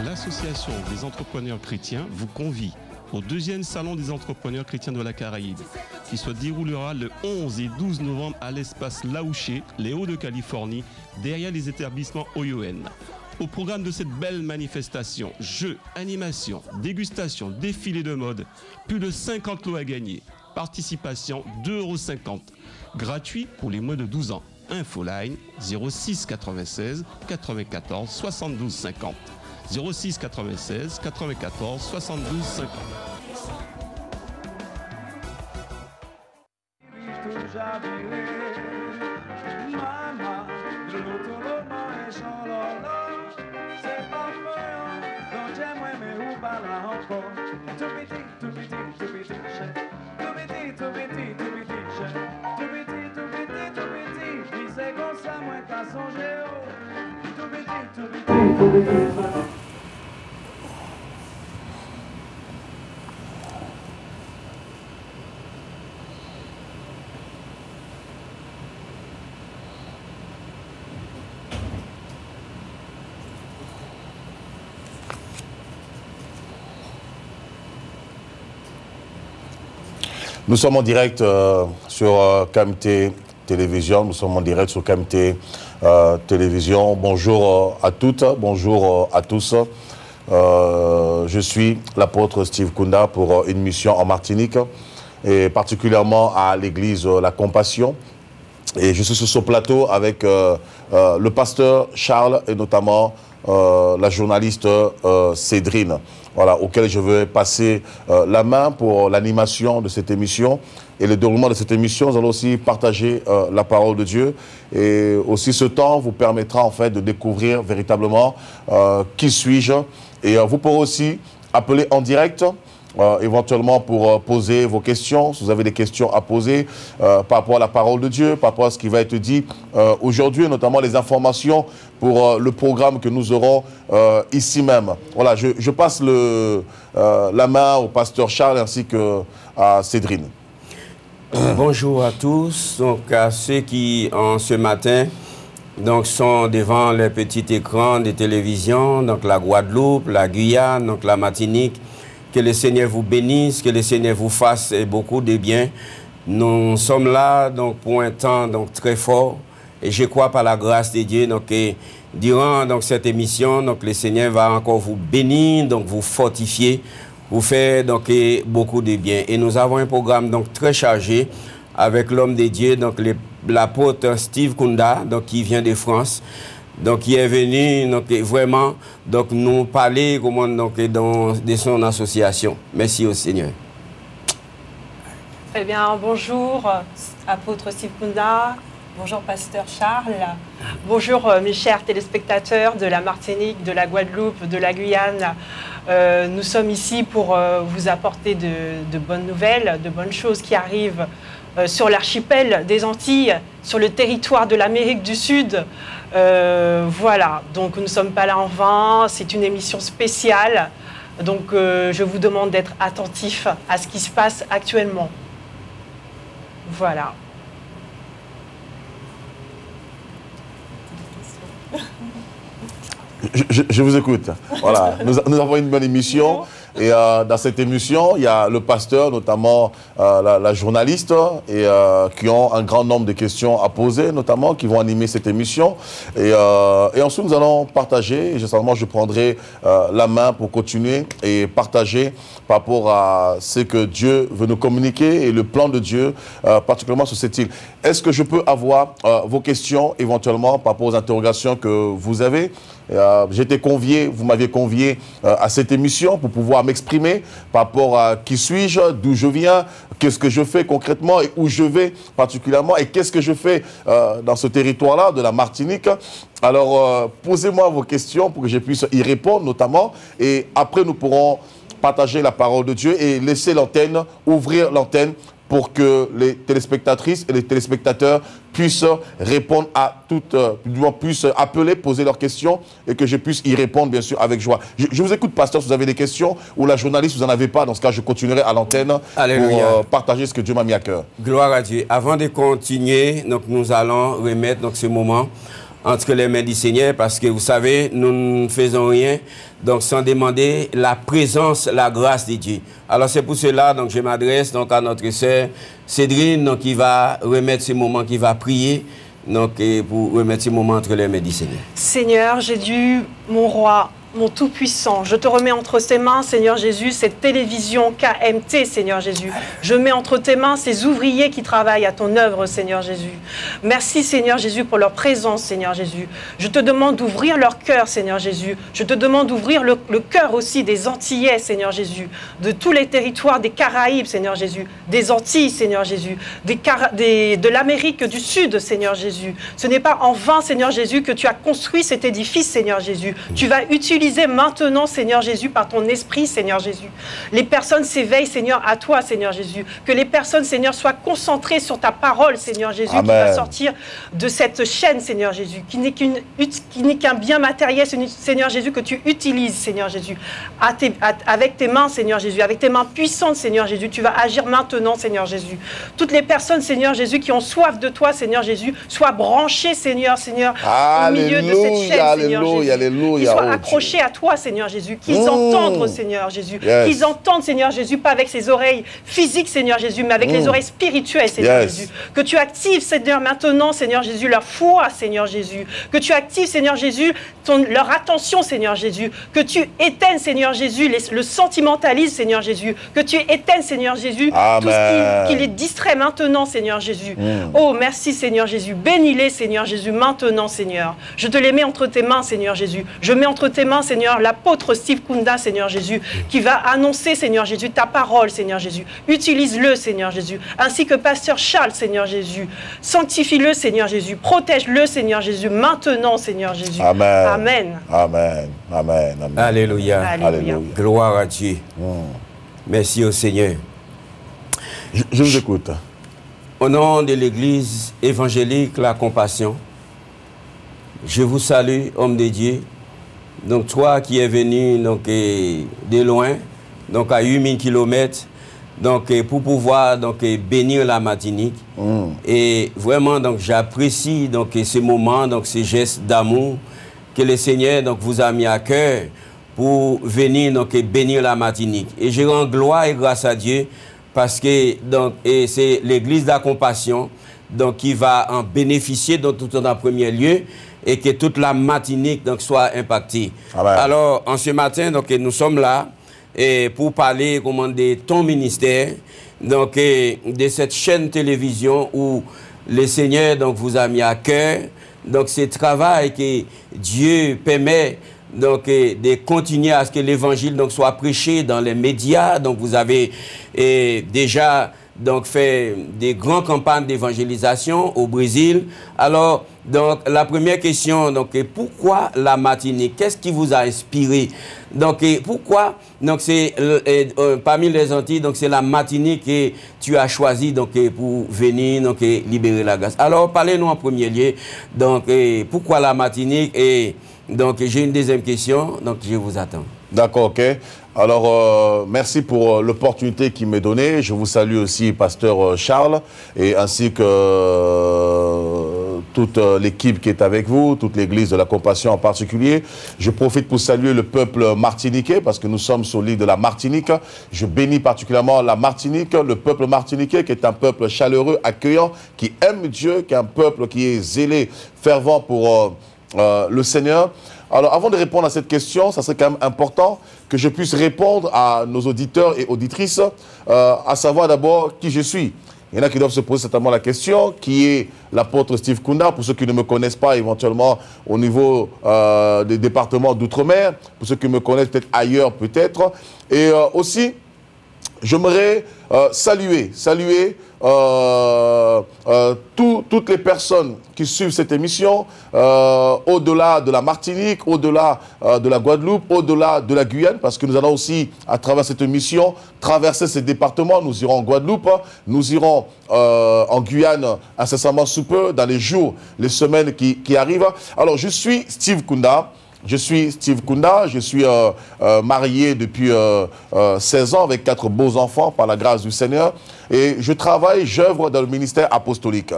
L'Association des entrepreneurs chrétiens vous convie au deuxième salon des entrepreneurs chrétiens de la Caraïbe, qui se déroulera le 11 et 12 novembre à l'espace Laouché, les Hauts-de-Californie, derrière les établissements OION. Au programme de cette belle manifestation, jeux, animations, dégustations, défilés de mode, plus de 50 lots à gagner. Participation 2,50 €. Gratuit pour les moins de 12 ans. Infoline 06 96 94 72 50. 06 96 94 72 50. Nous sommes en direct sur KMT Télévision, nous sommes en direct sur KMT Télévision. Bonjour à toutes, bonjour à tous. Je suis l'apôtre Steve Kunda pour une mission en Martinique et particulièrement à l'église La Compassion. Et je suis sur ce plateau avec le pasteur Charles et notamment la journaliste Cédrine, voilà, auquel je vais passer la main pour l'animation de cette émission et le déroulement de cette émission. Nous allons aussi partager la parole de Dieu et aussi ce temps vous permettra en fait de découvrir véritablement qui suis-je et vous pourrez aussi appeler en direct éventuellement pour poser vos questions, si vous avez des questions à poser par rapport à la parole de Dieu, par rapport à ce qui va être dit aujourd'hui, notamment les informations pour le programme que nous aurons ici même. Voilà, je passe la main au pasteur Charles ainsi qu'à Cédrine. Bonjour à tous, donc à ceux qui en ce matin donc, sont devant les petits écrans de télévision, donc la Guadeloupe, la Guyane, donc la Martinique. Que le Seigneur vous bénisse, que le Seigneur vous fasse beaucoup de bien. Nous sommes là donc, pour un temps donc, très fort. Et je crois par la grâce de Dieu, donc, durant donc, cette émission, donc, le Seigneur va encore vous bénir, donc, vous fortifier, vous faire donc, beaucoup de bien. Et nous avons un programme donc, très chargé avec l'homme de Dieu, donc l'apôtre Steve Kunda, donc, qui vient de France. Donc, il est venu donc, vraiment donc, nous parler comment, donc, de son association. Merci au Seigneur. Très bien, bonjour, apôtre Steve Kunda. Bonjour, pasteur Charles. Bonjour, mes chers téléspectateurs de la Martinique, de la Guadeloupe, de la Guyane. Nous sommes ici pour vous apporter de bonnes nouvelles, de bonnes choses qui arrivent sur l'archipel des Antilles, sur le territoire de l'Amérique du Sud. Voilà, donc nous ne sommes pas là en vain, c'est une émission spéciale. Donc je vous demande d'être attentifs à ce qui se passe actuellement. Voilà. Je vous écoute. Voilà, nous avons une bonne émission. Et dans cette émission, il y a le pasteur, notamment la journaliste, et qui ont un grand nombre de questions à poser, notamment, qui vont animer cette émission. Et ensuite, nous allons partager, et généralement, je prendrai la main pour continuer et partager par rapport à ce que Dieu veut nous communiquer et le plan de Dieu, particulièrement sur cette île. Est-ce que je peux avoir vos questions, éventuellement, par rapport aux interrogations que vous avez? J'ai été convié, vous m'aviez convié à cette émission pour pouvoir m'exprimer par rapport à qui suis-je, d'où je viens, qu'est-ce que je fais concrètement et où je vais particulièrement et qu'est-ce que je fais dans ce territoire-là de la Martinique. Alors, posez-moi vos questions pour que je puisse y répondre notamment et après nous pourrons partager la parole de Dieu et laisser l'antenne, ouvrir l'antenne pour que les téléspectatrices et les téléspectateurs puissent répondre à toutes, puissent appeler, poser leurs questions et que je puisse y répondre, bien sûr, avec joie. Je vous écoute, pasteur, si vous avez des questions ou la journaliste, si vous n'en avez pas. Dans ce cas, je continuerai à l'antenne pour partager ce que Dieu m'a mis à cœur. Gloire à Dieu. Avant de continuer, donc, nous allons remettre donc, ce moment entre les mains du Seigneur, parce que vous savez, nous ne faisons rien, donc sans demander la présence, la grâce de Dieu. Alors c'est pour cela, donc je m'adresse donc à notre sœur Cédrine, donc qui va remettre ce moment, qui va prier, donc pour remettre ce moment entre les mains du Seigneur. Seigneur Jésus, mon roi, mon Tout-Puissant, je te remets entre tes mains, Seigneur Jésus, cette télévision KMT, Seigneur Jésus. Je mets entre tes mains ces ouvriers qui travaillent à ton œuvre, Seigneur Jésus. Merci, Seigneur Jésus, pour leur présence, Seigneur Jésus. Je te demande d'ouvrir leur cœur, Seigneur Jésus. Je te demande d'ouvrir le cœur aussi des Antillais, Seigneur Jésus, de tous les territoires des Caraïbes, Seigneur Jésus, des Antilles, Seigneur Jésus, de l'Amérique du Sud, Seigneur Jésus. Ce n'est pas en vain, Seigneur Jésus, que tu as construit cet édifice, Seigneur Jésus. Tu vas utiliser maintenant, Seigneur Jésus, par ton esprit, Seigneur Jésus. Les personnes s'éveillent, Seigneur, à toi, Seigneur Jésus. Que les personnes, Seigneur, soient concentrées sur ta parole, Seigneur Jésus, Amen. qui va sortir de cette chaîne, Seigneur Jésus, qui n'est qu'un bien matériel, Seigneur Jésus, que tu utilises, Seigneur Jésus, avec tes mains, Seigneur Jésus, avec tes mains puissantes, Seigneur Jésus. Tu vas agir maintenant, Seigneur Jésus. Toutes les personnes, Seigneur Jésus, qui ont soif de toi, Seigneur Jésus, soient branchées, Seigneur, au milieu de cette chaîne, Seigneur Jésus. Alléluia, Qu'ils soient accrochés à toi, Seigneur Jésus, qu'ils entendent, Seigneur Jésus, qu'ils entendent, Seigneur Jésus, pas avec ses oreilles physiques, Seigneur Jésus, mais avec les oreilles spirituelles, Seigneur Jésus. Que tu actives, Seigneur, maintenant, Seigneur Jésus, leur foi, Seigneur Jésus. Que tu actives, Seigneur Jésus, leur attention, Seigneur Jésus. Que tu éteignes, Seigneur Jésus, le sentimentalisme, Seigneur Jésus. Que tu éteignes, Seigneur Jésus, tout ce qui les distrait maintenant, Seigneur Jésus. Oh, merci, Seigneur Jésus. Bénis-les, Seigneur Jésus, maintenant, Seigneur. Je te les mets entre tes mains, Seigneur Jésus. Je mets entre tes mains, Seigneur, l'apôtre Steve Kunda, Seigneur Jésus, qui va annoncer, Seigneur Jésus, ta parole, Seigneur Jésus. Utilise-le, Seigneur Jésus, ainsi que pasteur Charles, Seigneur Jésus. Sanctifie-le, Seigneur Jésus. Protège-le, Seigneur Jésus, maintenant, Seigneur Jésus. Amen. Amen. Amen. Amen. Amen. Alléluia. Alléluia. Gloire à Dieu. Merci au Seigneur. Je vous écoute. Au nom de l'Église évangélique La Compassion, je vous salue, homme de Dieu. Donc toi qui es venu donc, de loin, donc à 8000 km, donc, pour pouvoir donc, bénir la Martinique. Et vraiment, donc, j'apprécie donc, ces moments, donc, ces gestes d'amour que le Seigneur donc, vous a mis à cœur pour venir donc, bénir la Martinique. Et je rends gloire et grâce à Dieu parce que c'est l'Église de la Compassion donc, qui va en bénéficier donc, tout en premier lieu et que toute la Martinique donc, soit impactée. Amen. Alors, en ce matin, donc, nous sommes là et pour parler de ton ministère, donc, de cette chaîne télévision où le Seigneur donc, vous a mis à cœur. Donc, ce travail que Dieu permet donc, de continuer à ce que l'évangile donc, soit prêché dans les médias. Donc, vous avez déjà donc, fait des grandes campagnes d'évangélisation au Brésil. Alors, donc, la première question, donc, pourquoi la Martinique? Qu'est-ce qui vous a inspiré? Donc, pourquoi, donc, c'est parmi les Antilles, donc, c'est la Martinique que tu as choisi, donc, pour venir, donc, libérer la grâce. Alors, parlez-nous en premier lieu, donc, pourquoi la Martinique? Et donc, j'ai une deuxième question, donc, je vous attends. D'accord, ok. Alors, merci pour l'opportunité qui m'est donnée. Je vous salue aussi, pasteur Charles, et ainsi que toute l'équipe qui est avec vous, toute l'église de la Compassion en particulier. Je profite pour saluer le peuple martiniquais, parce que nous sommes sur l'île de la Martinique. Je bénis particulièrement la Martinique, le peuple martiniquais, qui est un peuple chaleureux, accueillant, qui aime Dieu, qui est un peuple qui est zélé, fervent pour le Seigneur. Alors, avant de répondre à cette question, ça serait quand même important que je puisse répondre à nos auditeurs et auditrices, à savoir d'abord qui je suis. Il y en a qui doivent se poser certainement la question, qui est l'apôtre Steve Kunda, pour ceux qui ne me connaissent pas éventuellement au niveau des départements d'outre-mer, pour ceux qui me connaissent peut-être ailleurs peut-être. Et aussi, j'aimerais saluer toutes les personnes qui suivent cette émission, au-delà de la Martinique, au-delà de la Guadeloupe, au-delà de la Guyane, parce que nous allons aussi, à travers cette émission, traverser ces départements. Nous irons en Guadeloupe, nous irons en Guyane incessamment sous peu, dans les jours, les semaines qui arrivent. Alors, je suis Steve Kunda. Je suis Steve Kunda, je suis marié depuis 16 ans avec 4 beaux enfants par la grâce du Seigneur. Et je travaille, j'œuvre dans le ministère apostolique.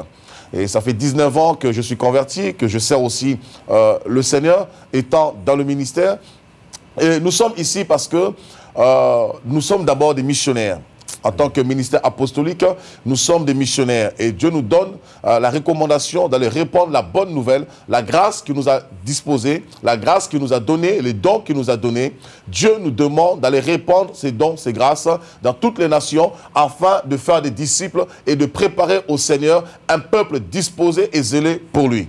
Et ça fait 19 ans que je suis converti, que je sers aussi le Seigneur, étant dans le ministère. Et nous sommes ici parce que nous sommes d'abord des missionnaires. En tant que ministère apostolique, nous sommes des missionnaires. Et Dieu nous donne la recommandation d'aller répandre la bonne nouvelle, la grâce qu'il nous a disposée, la grâce qu'il nous a donnée, les dons qu'il nous a donnés. Dieu nous demande d'aller répandre ces dons, ces grâces dans toutes les nations afin de faire des disciples et de préparer au Seigneur un peuple disposé et zélé pour lui.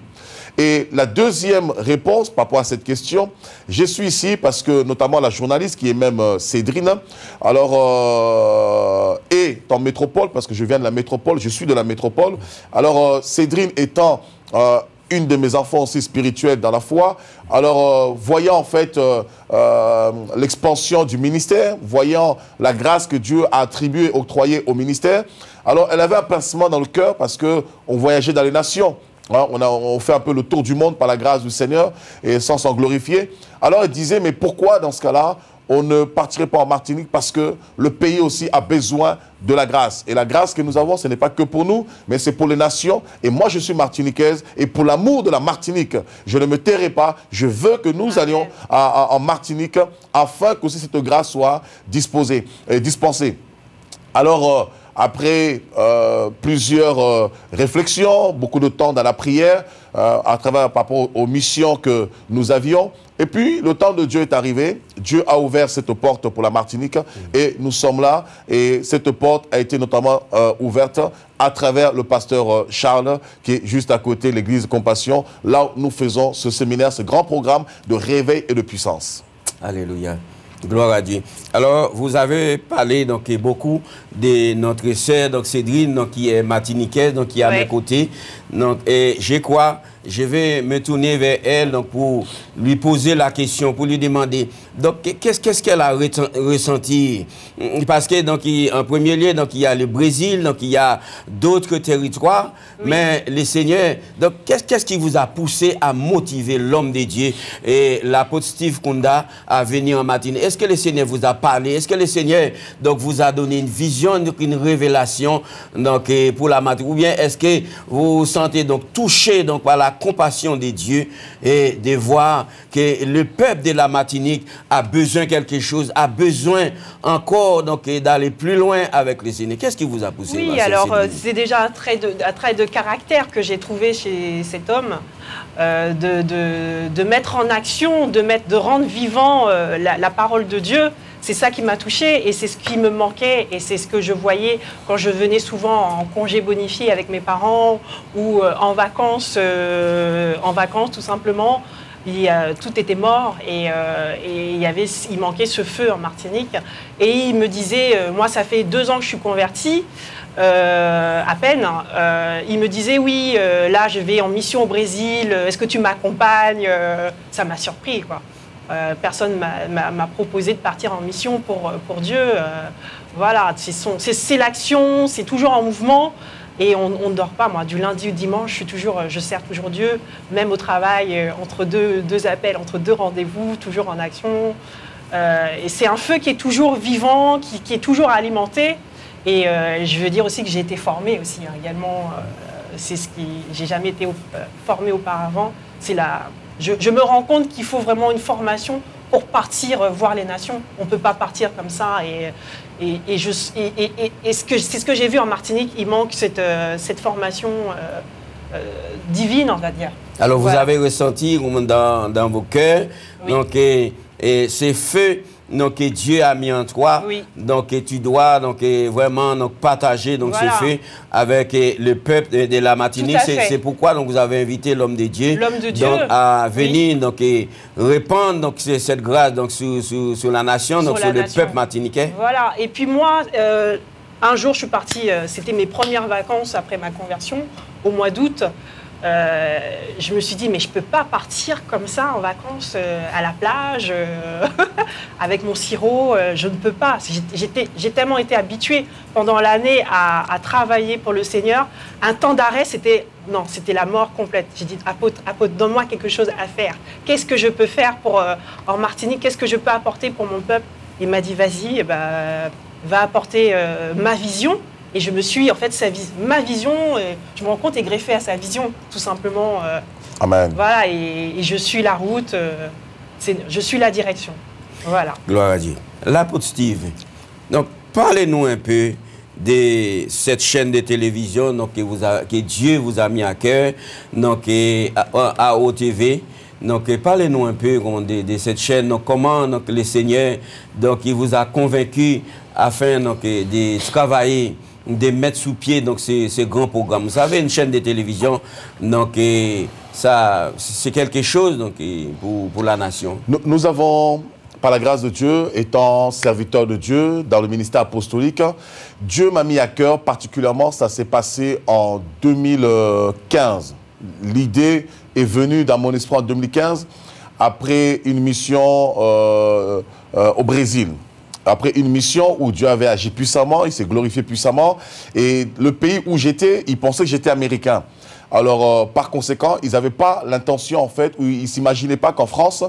Et la deuxième réponse par rapport à cette question, je suis ici parce que notamment la journaliste qui est même Cédrine, alors est en métropole, parce que je viens de la métropole, je suis de la métropole. Alors Cédrine étant une de mes enfants aussi spirituels dans la foi, alors voyant en fait l'expansion du ministère, voyant la grâce que Dieu a attribuée, octroyée au ministère, alors elle avait un pincement dans le cœur parce qu'on voyageait dans les nations. On fait un peu le tour du monde par la grâce du Seigneur et sans s'en glorifier. Alors elle disait, mais pourquoi dans ce cas-là, on ne partirait pas en Martinique? Parce que le pays aussi a besoin de la grâce. Et la grâce que nous avons, ce n'est pas que pour nous, mais c'est pour les nations. Et moi, je suis martiniquaise. Et pour l'amour de la Martinique, je ne me tairai pas. Je veux que nous allions en Martinique afin que cette grâce soit dispensée. Alors, après plusieurs réflexions, beaucoup de temps dans la prière, à travers par rapport aux missions que nous avions. Et puis, le temps de Dieu est arrivé. Dieu a ouvert cette porte pour la Martinique et nous sommes là. Et cette porte a été notamment ouverte à travers le pasteur Charles, qui est juste à côté de l'église Compassion, là où nous faisons ce séminaire, ce grand programme de réveil et de puissance. Alléluia. Gloire à Dieu. Alors, vous avez parlé donc beaucoup de notre sœur, donc Cédrine, donc, qui est martiniquaise, donc qui est à mes côtés. Donc, et je crois, je vais me tourner vers elle donc, pour lui poser la question, pour lui demander, donc, qu'est-ce qu'elle a ressenti? Parce que, donc, en premier lieu, donc, il y a le Brésil, donc, il y a d'autres territoires, mais le Seigneur, donc, qu'est-ce qui vous a poussé à motiver l'homme de Dieu et l'apôtre Steve Kunda à venir en Martinique? Est-ce que le Seigneur vous a parlé? Est-ce que le Seigneur donc, vous a donné une vision, une révélation donc, pour la Martinique? Ou bien est-ce que vous vous sentez donc, touché donc, par la compassion de Dieu et de voir que le peuple de la Martinique a besoin de quelque chose, a besoin encore d'aller plus loin avec le Seigneur? Qu'est-ce qui vous a poussé? Oui, alors c'est déjà un trait de caractère que j'ai trouvé chez cet homme. De mettre en action, de rendre vivant la parole de Dieu. C'est ça qui m'a touchée et c'est ce qui me manquait et c'est ce que je voyais quand je venais souvent en congé bonifié avec mes parents ou en vacances tout simplement. Tout était mort et il manquait ce feu en Martinique. Et il me disait, moi ça fait 2 ans que je suis converti, à peine, il me disait oui, là je vais en mission au Brésil, est-ce que tu m'accompagnes? Ça m'a surpris quoi. Personne m'a proposé de partir en mission pour Dieu. Voilà, c'est l'action, c'est toujours en mouvement. Et on ne dort pas, moi, du lundi au dimanche, je sers toujours Dieu, même au travail, entre deux appels, entre 2 rendez-vous, toujours en action. Et c'est un feu qui est toujours vivant, qui est toujours alimenté. Et je veux dire aussi que j'ai été formée aussi, également. C'est ce qui... J'ai jamais été formée auparavant. Je me rends compte qu'il faut vraiment une formation pour partir voir les nations. On ne peut pas partir comme ça. C'est ce que j'ai vu en Martinique. Il manque cette formation divine, on va dire. Alors, vous avez ressenti dans vos cœurs, oui. Donc, ces feux que Dieu a mis en toi. Oui. Donc, tu dois vraiment partager ce feu avec le peuple de la Martinique. C'est pourquoi vous avez invité l'homme de Dieu, à venir répandre cette grâce sur la nation, sur le peuple martiniquais. Voilà. Et puis moi, un jour, je suis partie, c'était mes premières vacances après ma conversion, au mois d'août. Je me suis dit, mais je ne peux pas partir comme ça en vacances à la plage, avec mon sirop, je ne peux pas. J'ai tellement été habituée pendant l'année à travailler pour le Seigneur. Un temps d'arrêt, c'était la mort complète. J'ai dit, apôtre, donne-moi quelque chose à faire. Qu'est-ce que je peux faire en Martinique? Qu'est-ce que je peux apporter pour mon peuple? Il m'a dit, vas-y, va apporter ma vision. Et je me suis, en fait, ma vision, je me rends compte, est greffée à sa vision, tout simplement. Amen. Voilà, et je suis la route, je suis la direction. Voilà. Gloire à Dieu. L'apôtre Steve, donc parlez-nous un peu de cette chaîne de télévision donc, que Dieu vous a mis à cœur, donc à OTV. Donc parlez-nous un peu de cette chaîne, donc, comment donc, le Seigneur donc, il vous a convaincu afin donc, de travailler, de mettre sous pied donc, ce grand programme. Vous savez, une chaîne de télévision, donc ça c'est quelque chose donc, pour la nation. Nous avons, par la grâce de Dieu, étant serviteur de Dieu dans le ministère apostolique, Dieu m'a mis à cœur, particulièrement, ça s'est passé en 2015. L'idée est venue dans mon esprit en 2015, après une mission au Brésil. Après une mission où Dieu avait agi puissamment, il s'est glorifié puissamment, et le pays où j'étais, ils pensaient que j'étais américain. Alors, par conséquent, ils n'avaient pas l'intention, en fait, ou ils ne s'imaginaient pas qu'en France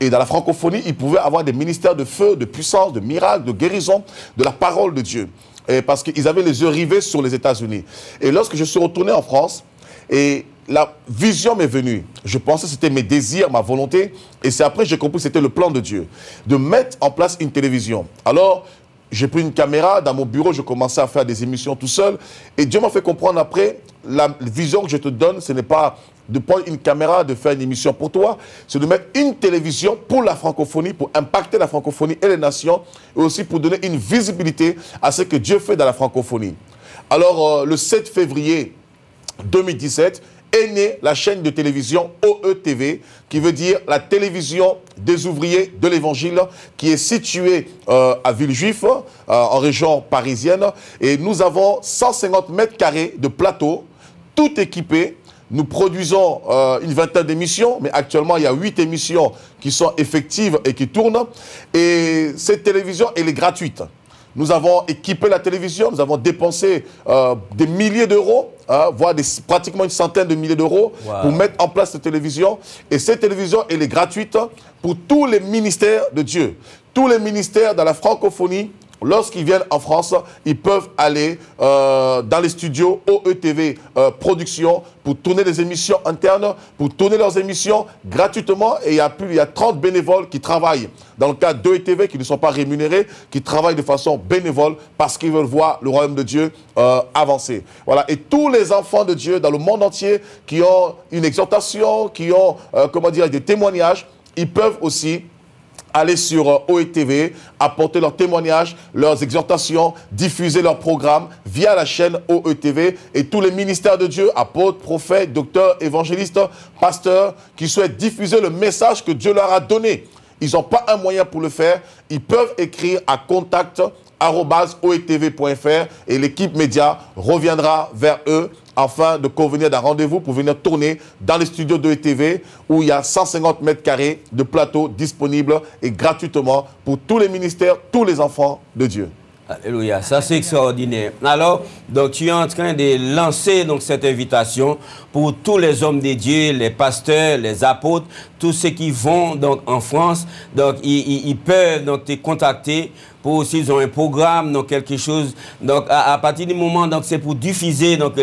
et dans la francophonie, ils pouvaient avoir des ministères de feu, de puissance, de miracles, de guérison, de la parole de Dieu. Et parce qu'ils avaient les yeux rivés sur les États-Unis. Et lorsque je suis retourné en France, et la vision m'est venue. Je pensais que c'était mes désirs, ma volonté. Et c'est après que j'ai compris que c'était le plan de Dieu. De mettre en place une télévision. Alors, j'ai pris une caméra. Dans mon bureau, je commençais à faire des émissions tout seul. Et Dieu m'a fait comprendre après, la vision que je te donne, ce n'est pas de prendre une caméra, de faire une émission pour toi. C'est de mettre une télévision pour la francophonie, pour impacter la francophonie et les nations. Et aussi pour donner une visibilité à ce que Dieu fait dans la francophonie. Alors, le 7 février 2017, est née la chaîne de télévision OETV, qui veut dire la télévision des ouvriers de l'Évangile, qui est située à Villejuif, en région parisienne. Et nous avons 150 mètres carrés de plateau, tout équipé. Nous produisons une vingtaine d'émissions, mais actuellement, il y a 8 émissions qui sont effectives et qui tournent. Et cette télévision, elle est gratuite. Nous avons équipé la télévision, nous avons dépensé des milliers d'euros, voire pratiquement une centaine de milliers d'euros pour mettre en place cette télévision. Et cette télévision, elle est gratuite pour tous les ministères de Dieu. Tous les ministères dans la francophonie, lorsqu'ils viennent en France, ils peuvent aller dans les studios OETV Production pour tourner des émissions internes, pour tourner leurs émissions gratuitement. Et il y a 30 bénévoles qui travaillent dans le cadre d'OETV, qui ne sont pas rémunérés, qui travaillent de façon bénévole parce qu'ils veulent voir le royaume de Dieu avancer. Voilà. Et tous les enfants de Dieu dans le monde entier qui ont une exhortation, qui ont, comment dire, des témoignages, ils peuvent aussi aller sur OETV, apporter leurs témoignages, leurs exhortations, diffuser leurs programmes via la chaîne OETV. Et tous les ministères de Dieu, apôtres, prophètes, docteurs, évangélistes, pasteurs, qui souhaitent diffuser le message que Dieu leur a donné. Ils n'ont pas un moyen pour le faire. Ils peuvent écrire à contact@oetv.fr et l'équipe média reviendra vers eux afin de convenir d'un rendez-vous pour venir tourner dans les studios de ETV où il y a 150 mètres carrés de plateau disponibles et gratuitement pour tous les ministères, tous les enfants de Dieu. Alléluia, ça c'est extraordinaire. Alors, donc tu es en train de lancer donc cette invitation pour tous les hommes de Dieu, les pasteurs, les apôtres, tous ceux qui vont donc en France, donc ils peuvent donc te contacter pour s'ils ont un programme, donc quelque chose. Donc à partir du moment donc c'est pour diffuser donc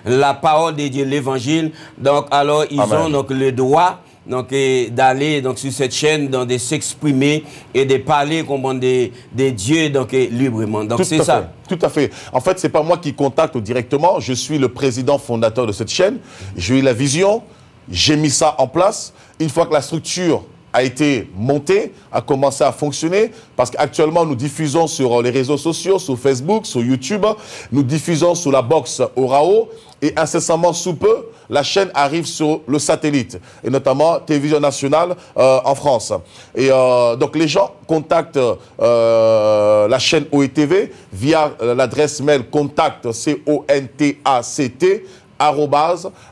la parole de Dieu, l'évangile. Donc alors ils ont donc le droit donc d'aller donc sur cette chaîne, donc de s'exprimer et de parler comme de Dieu donc librement. Donc c'est ça. Tout à fait. En fait, c'est pas moi qui contacte directement. Je suis le président fondateur de cette chaîne. J'ai eu la vision, j'ai mis ça en place. Une fois que la structure a été montée, a commencé à fonctionner, parce qu'actuellement nous diffusons sur les réseaux sociaux, sur Facebook, sur YouTube, nous diffusons sur la box Orao, et incessamment sous peu, la chaîne arrive sur le satellite, et notamment Télévision Nationale en France. Et donc les gens contactent la chaîne OETV via l'adresse mail contact, CONTACT,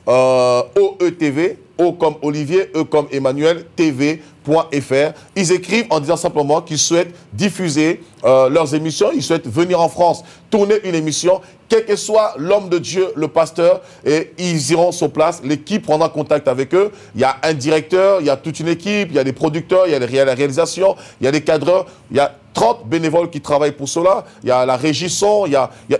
@OETV, O comme Olivier, E comme Emmanuel, TV.fr. Ils écrivent en disant simplement qu'ils souhaitent diffuser leurs émissions, ils souhaitent venir en France, tourner une émission, quel que soit l'homme de Dieu, le pasteur, et ils iront sur place, l'équipe prendra contact avec eux. Il y a un directeur, il y a toute une équipe, il y a des producteurs, il y a la réalisation, il y a des cadreurs, il y a 30 bénévoles qui travaillent pour cela, il y a la régie son, il y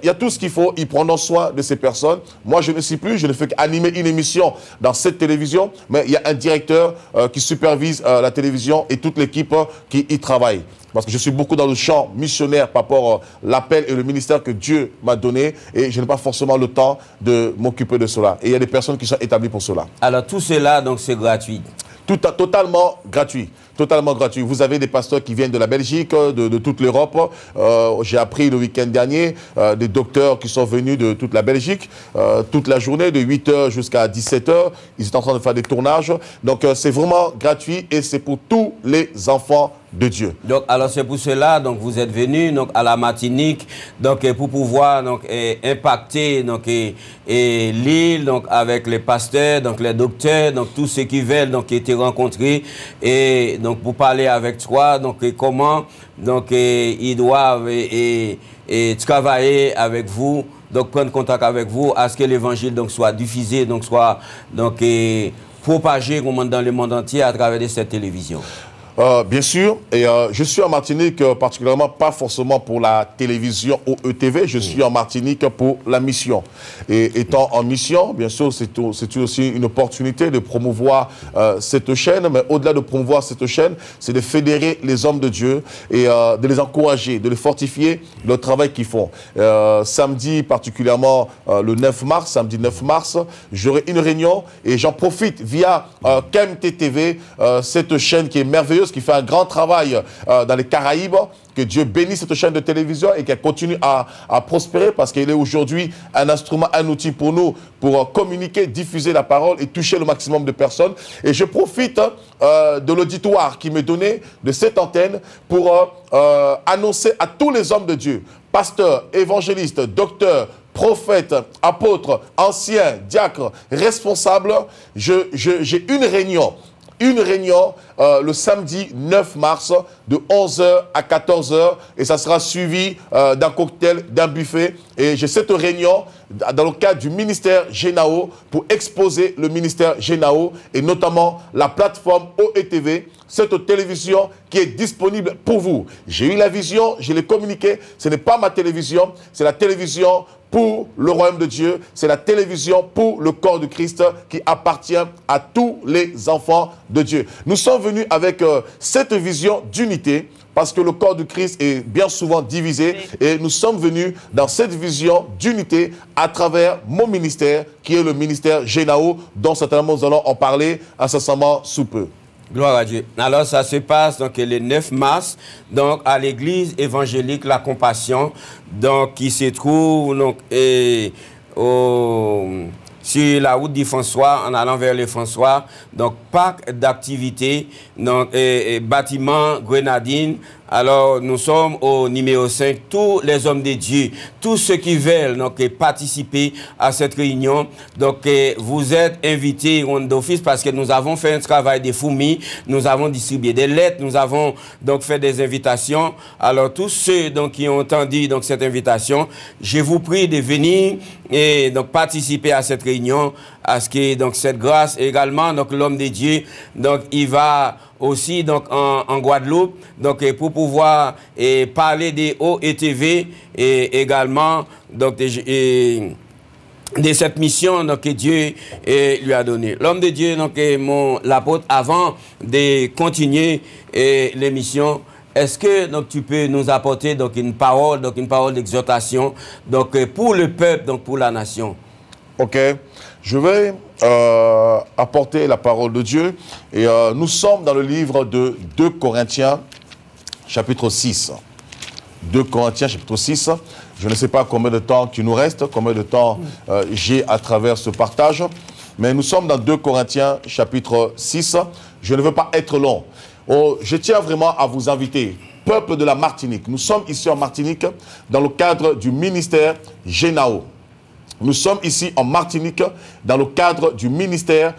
a tout ce qu'il faut, ils prendront soin de ces personnes. Moi, je ne sais plus, je ne fais qu'animer une émission dans cette télévision, mais il y a un directeur qui supervise la télévision et toute l'équipe qui y travaille. Parce que je suis beaucoup dans le champ missionnaire par rapport à l'appel et le ministère que Dieu m'a donné et je n'ai pas forcément le temps de m'occuper de cela. Et il y a des personnes qui sont établies pour cela. Alors tout cela, donc c'est gratuit. Totalement gratuit. Totalement gratuit. Vous avez des pasteurs qui viennent de la Belgique, de toute l'Europe. J'ai appris le week-end dernier des docteurs qui sont venus de toute la Belgique, toute la journée, de 8h jusqu'à 17h. Ils étaient en train de faire des tournages. Donc c'est vraiment gratuit et c'est pour tous les enfants de Dieu. Donc, alors c'est pour cela donc vous êtes venus donc à la Martinique donc pour pouvoir donc impacter donc l'île donc avec les pasteurs donc les docteurs donc tous ceux qui veulent donc été rencontrés et donc pour parler avec toi donc comment donc ils doivent travailler avec vous donc prendre contact avec vous à ce que l'évangile donc soit diffusé donc soit donc propagé dans le monde entier à travers de cette télévision. Bien sûr, et je suis en Martinique particulièrement, pas forcément pour la télévision OETV, je suis en Martinique pour la mission. Et étant en mission, bien sûr, c'est aussi une opportunité de promouvoir cette chaîne, mais au-delà de promouvoir cette chaîne, c'est de fédérer les hommes de Dieu et de les encourager, de les fortifier le travail qu'ils font. Samedi, particulièrement le 9 mars, samedi 9 mars, j'aurai une réunion et j'en profite via KMT-TV, cette chaîne qui est merveilleuse, qui fait un grand travail dans les Caraïbes, que Dieu bénisse cette chaîne de télévision et qu'elle continue à prospérer parce qu'elle est aujourd'hui un instrument, un outil pour nous, pour communiquer, diffuser la parole et toucher le maximum de personnes. Et je profite de l'auditoire qui m'est donné de cette antenne pour annoncer à tous les hommes de Dieu, pasteurs, évangélistes, docteurs, prophètes, apôtres, anciens, diacres, responsables, j'ai une réunion le samedi 9 mars de 11h à 14h et ça sera suivi d'un cocktail, d'un buffet. Et j'ai cette réunion dans le cadre du ministère Génao pour exposer le ministère Génao et notamment la plateforme OETV, cette télévision qui est disponible pour vous. J'ai eu la vision, je l'ai communiqué, ce n'est pas ma télévision, c'est la télévision pour le royaume de Dieu, c'est la télévision pour le corps de Christ qui appartient à tous les enfants de Dieu. Nous sommes venus avec cette vision d'unité parce que le corps de Christ est bien souvent divisé et nous sommes venus dans cette vision d'unité à travers mon ministère qui est le ministère Génao dont certainement nous allons en parler incessamment sous peu. Gloire à Dieu. Alors, ça se passe donc le 9 mars, donc à l'église évangélique La Compassion, donc qui se trouve donc sur la route du François, en allant vers le François, donc parc d'activités, donc bâtiment Grenadine. Alors, nous sommes au numéro 5, tous les hommes de Dieu, tous ceux qui veulent donc, participer à cette réunion. Donc, vous êtes invités d'office parce que nous avons fait un travail de fourmi, nous avons distribué des lettres, nous avons donc fait des invitations. Alors, tous ceux donc, qui ont entendu donc, cette invitation, je vous prie de venir et donc participer à cette réunion, à ce que donc, cette grâce également, donc l'homme de Dieu, donc il va aussi donc en Guadeloupe donc pour pouvoir parler des OETV et également donc de cette mission donc, que Dieu lui a donnée. L'homme de Dieu, donc l'apôtre, avant de continuer l'émission, est-ce que donc, tu peux nous apporter donc, une parole d'exhortation donc, pour le peuple, donc pour la nation? Ok, je vais apporter la parole de Dieu et nous sommes dans le livre de 2 Corinthiens chapitre 6. 2 Corinthiens chapitre 6, je ne sais pas combien de temps tu nous restes, combien de temps j'ai à travers ce partage, mais nous sommes dans 2 Corinthiens chapitre 6, je ne veux pas être long. Je tiens vraiment à vous inviter, peuple de la Martinique, nous sommes ici en Martinique dans le cadre du ministère Génao. Nous sommes ici en Martinique dans le cadre du ministère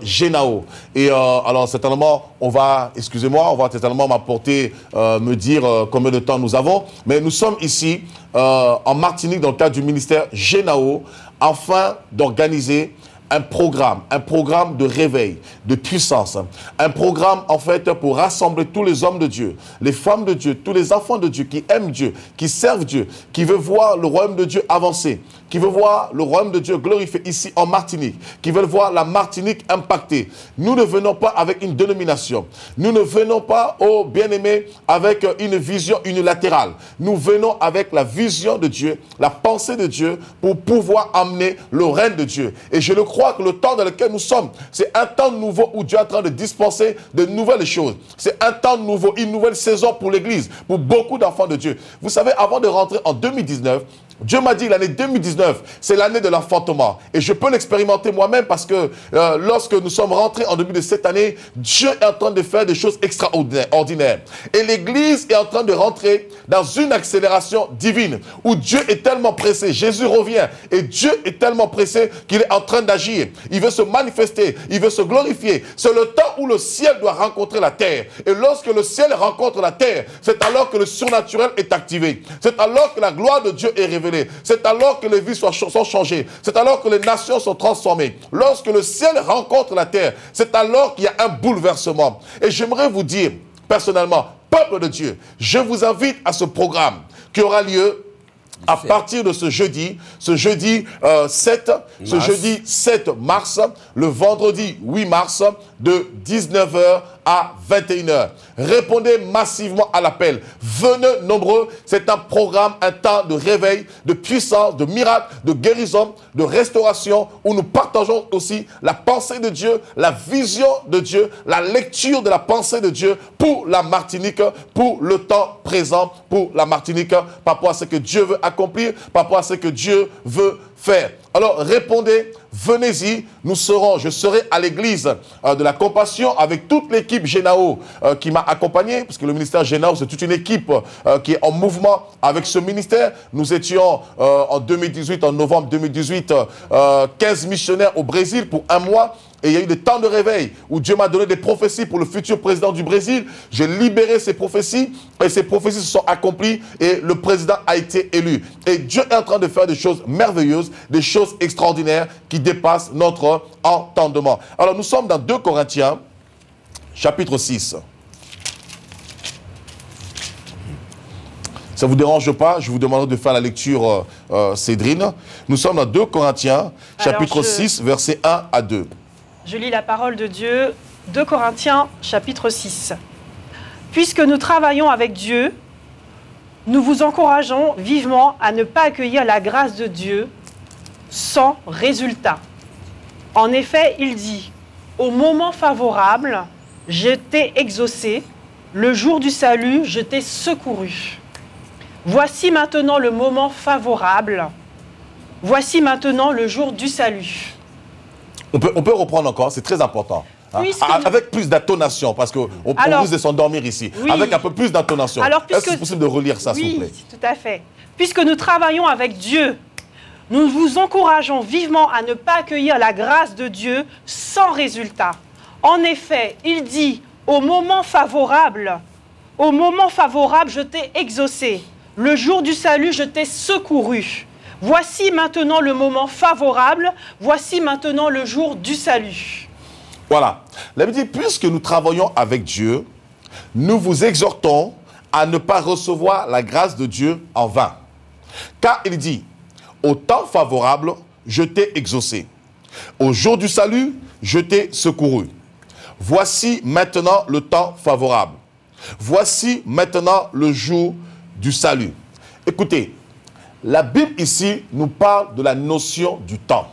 Génao. Et alors certainement, on va certainement m'apporter, me dire combien de temps nous avons. Mais nous sommes ici en Martinique dans le cadre du ministère Génao afin d'organiser un programme de réveil, de puissance, un programme en fait pour rassembler tous les hommes de Dieu, les femmes de Dieu, tous les enfants de Dieu qui aiment Dieu, qui servent Dieu, qui veulent voir le royaume de Dieu avancer, qui veulent voir le royaume de Dieu glorifié ici en Martinique, qui veulent voir la Martinique impactée. Nous ne venons pas avec une dénomination, nous ne venons pas, oh bien-aimés, avec une vision unilatérale. Nous venons avec la vision de Dieu, la pensée de Dieu pour pouvoir amener le règne de Dieu. Et je le crois que le temps dans lequel nous sommes, c'est un temps nouveau où Dieu est en train de dispenser de nouvelles choses. C'est un temps nouveau, une nouvelle saison pour l'Église, pour beaucoup d'enfants de Dieu. Vous savez, avant de rentrer en 2019, Dieu m'a dit l'année 2019, c'est l'année de l'enfantement. Et je peux l'expérimenter moi-même parce que lorsque nous sommes rentrés en début de cette année, Dieu est en train de faire des choses extraordinaires. Et l'Église est en train de rentrer dans une accélération divine où Dieu est tellement pressé. Jésus revient et Dieu est tellement pressé qu'il est en train d'agir. Il veut se manifester, il veut se glorifier. C'est le temps où le ciel doit rencontrer la terre. Et lorsque le ciel rencontre la terre, c'est alors que le surnaturel est activé. C'est alors que la gloire de Dieu est révélée. C'est alors que les vies sont changées. C'est alors que les nations sont transformées. Lorsque le ciel rencontre la terre, c'est alors qu'il y a un bouleversement. Et j'aimerais vous dire, personnellement, peuple de Dieu, je vous invite à ce programme qui aura lieu à partir de ce jeudi 7 mars, le vendredi 8 mars, de 19h à 21h. Répondez massivement à l'appel. Venez nombreux. C'est un programme, un temps de réveil, de puissance, de miracle, de guérison, de restauration, où nous partageons aussi la pensée de Dieu, la vision de Dieu, la lecture de la pensée de Dieu pour la Martinique, pour le temps présent, pour la Martinique, par rapport à ce que Dieu veut accomplir, par rapport à ce que Dieu veut faire. Alors répondez, venez-y, je serai à l'église de la Compassion avec toute l'équipe Génao qui m'a accompagné, parce que le ministère Génao, c'est toute une équipe qui est en mouvement avec ce ministère. Nous étions en novembre 2018, 15 missionnaires au Brésil pour un mois. Et il y a eu des temps de réveil où Dieu m'a donné des prophéties pour le futur président du Brésil. J'ai libéré ces prophéties et ces prophéties se sont accomplies et le président a été élu. Et Dieu est en train de faire des choses merveilleuses, des choses extraordinaires qui dépassent notre entendement. Alors nous sommes dans 2 Corinthiens, chapitre 6. Ça ne vous dérange pas, je vous demanderai de faire la lecture Cédrine. Nous sommes dans 2 Corinthiens, chapitre 6, versets 1 à 2. Je lis la parole de Dieu, 2 Corinthiens, chapitre 6. Puisque nous travaillons avec Dieu, nous vous encourageons vivement à ne pas accueillir la grâce de Dieu sans résultat. En effet, il dit, au moment favorable, je t'ai exaucé, le jour du salut, je t'ai secouru. Voici maintenant le moment favorable, voici maintenant le jour du salut. On peut reprendre encore, c'est très important. Hein? Avec plus d'intonation, parce qu'on risque de s'endormir ici. Oui. Avec un peu plus d'intonation. Est-ce que c'est possible de relire ça, s'il vous plaît? Oui, tout à fait. Puisque nous travaillons avec Dieu, nous vous encourageons vivement à ne pas accueillir la grâce de Dieu sans résultat. En effet, il dit, au moment favorable, je t'ai exaucé. Le jour du salut, je t'ai secouru. Voici maintenant le moment favorable, voici maintenant le jour du salut. Voilà. La Bible dit, puisque nous travaillons avec Dieu, nous vous exhortons à ne pas recevoir la grâce de Dieu en vain. Car il dit, au temps favorable, je t'ai exaucé. Au jour du salut, je t'ai secouru. Voici maintenant le temps favorable. Voici maintenant le jour du salut. Écoutez, la Bible ici nous parle de la notion du temps.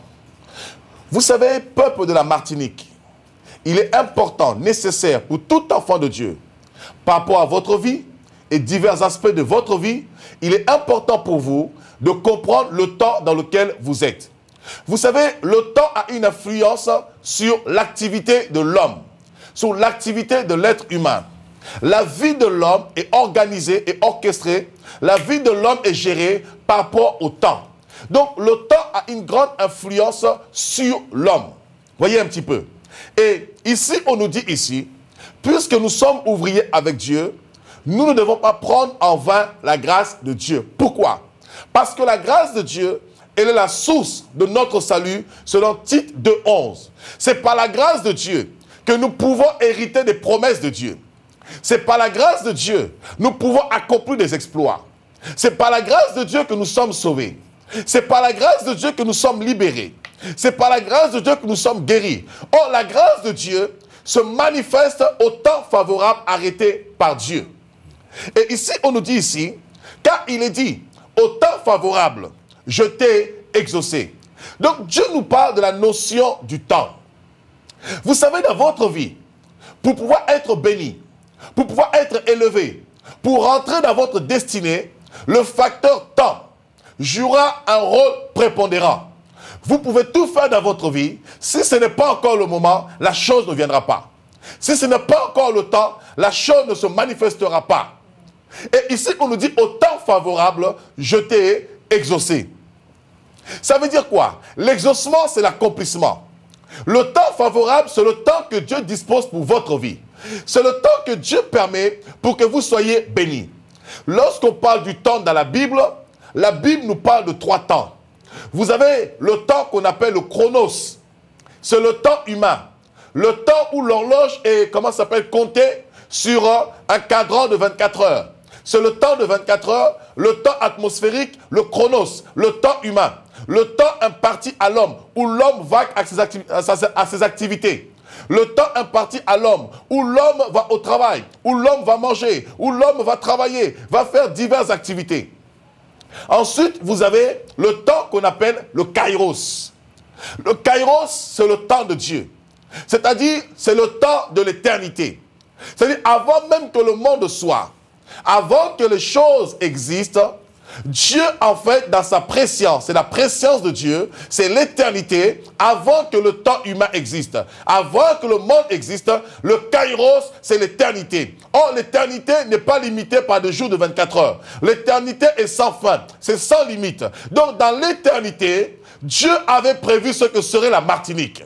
Vous savez, peuple de la Martinique, il est important, nécessaire pour tout enfant de Dieu, par rapport à votre vie et divers aspects de votre vie, il est important pour vous de comprendre le temps dans lequel vous êtes. Vous savez, le temps a une influence sur l'activité de l'homme, sur l'activité de l'être humain. La vie de l'homme est organisée et orchestrée. La vie de l'homme est gérée par rapport au temps. Donc, le temps a une grande influence sur l'homme. Voyez un petit peu. Et ici, on nous dit ici, puisque nous sommes ouvriers avec Dieu, nous ne devons pas prendre en vain la grâce de Dieu. Pourquoi? Parce que la grâce de Dieu, elle est la source de notre salut, selon Tite 2:11. C'est par la grâce de Dieu que nous pouvons hériter des promesses de Dieu. C'est par la grâce de Dieu que nous pouvons accomplir des exploits. C'est par la grâce de Dieu que nous sommes sauvés. C'est par la grâce de Dieu que nous sommes libérés. C'est par la grâce de Dieu que nous sommes guéris. Or, la grâce de Dieu se manifeste au temps favorable arrêté par Dieu. Et ici, on nous dit ici, car il est dit, au temps favorable, je t'ai exaucé. Donc, Dieu nous parle de la notion du temps. Vous savez, dans votre vie, pour pouvoir être béni, pour pouvoir être élevé, pour rentrer dans votre destinée, le facteur temps jouera un rôle prépondérant. Vous pouvez tout faire dans votre vie. Si ce n'est pas encore le moment, la chose ne viendra pas. Si ce n'est pas encore le temps, la chose ne se manifestera pas. Et ici, on nous dit, au temps favorable, je t'ai exaucé. Ça veut dire quoi? L'exaucement, c'est l'accomplissement. Le temps favorable, c'est le temps que Dieu dispose pour votre vie. C'est le temps que Dieu permet pour que vous soyez bénis. Lorsqu'on parle du temps dans la Bible nous parle de 3 temps. Vous avez le temps qu'on appelle le chronos. C'est le temps humain. Le temps où l'horloge est, comptée sur un cadran de 24 heures. C'est le temps de 24 heures, le temps atmosphérique, le chronos, le temps humain. Le temps imparti à l'homme, où l'homme va à ses activités. Le temps imparti à l'homme, où l'homme va au travail, où l'homme va manger, où l'homme va travailler, va faire diverses activités. Ensuite, vous avez le temps qu'on appelle le kairos. Le kairos, c'est le temps de Dieu. C'est-à-dire, c'est le temps de l'éternité. C'est-à-dire, avant même que le monde soit, avant que les choses existent, Dieu, en fait, dans sa préscience, c'est la préscience de Dieu, c'est l'éternité, avant que le temps humain existe. Avant que le monde existe, le kairos, c'est l'éternité. Or, l'éternité n'est pas limitée par des jours de 24 heures. L'éternité est sans fin, c'est sans limite. Donc, dans l'éternité, Dieu avait prévu ce que serait la Martinique.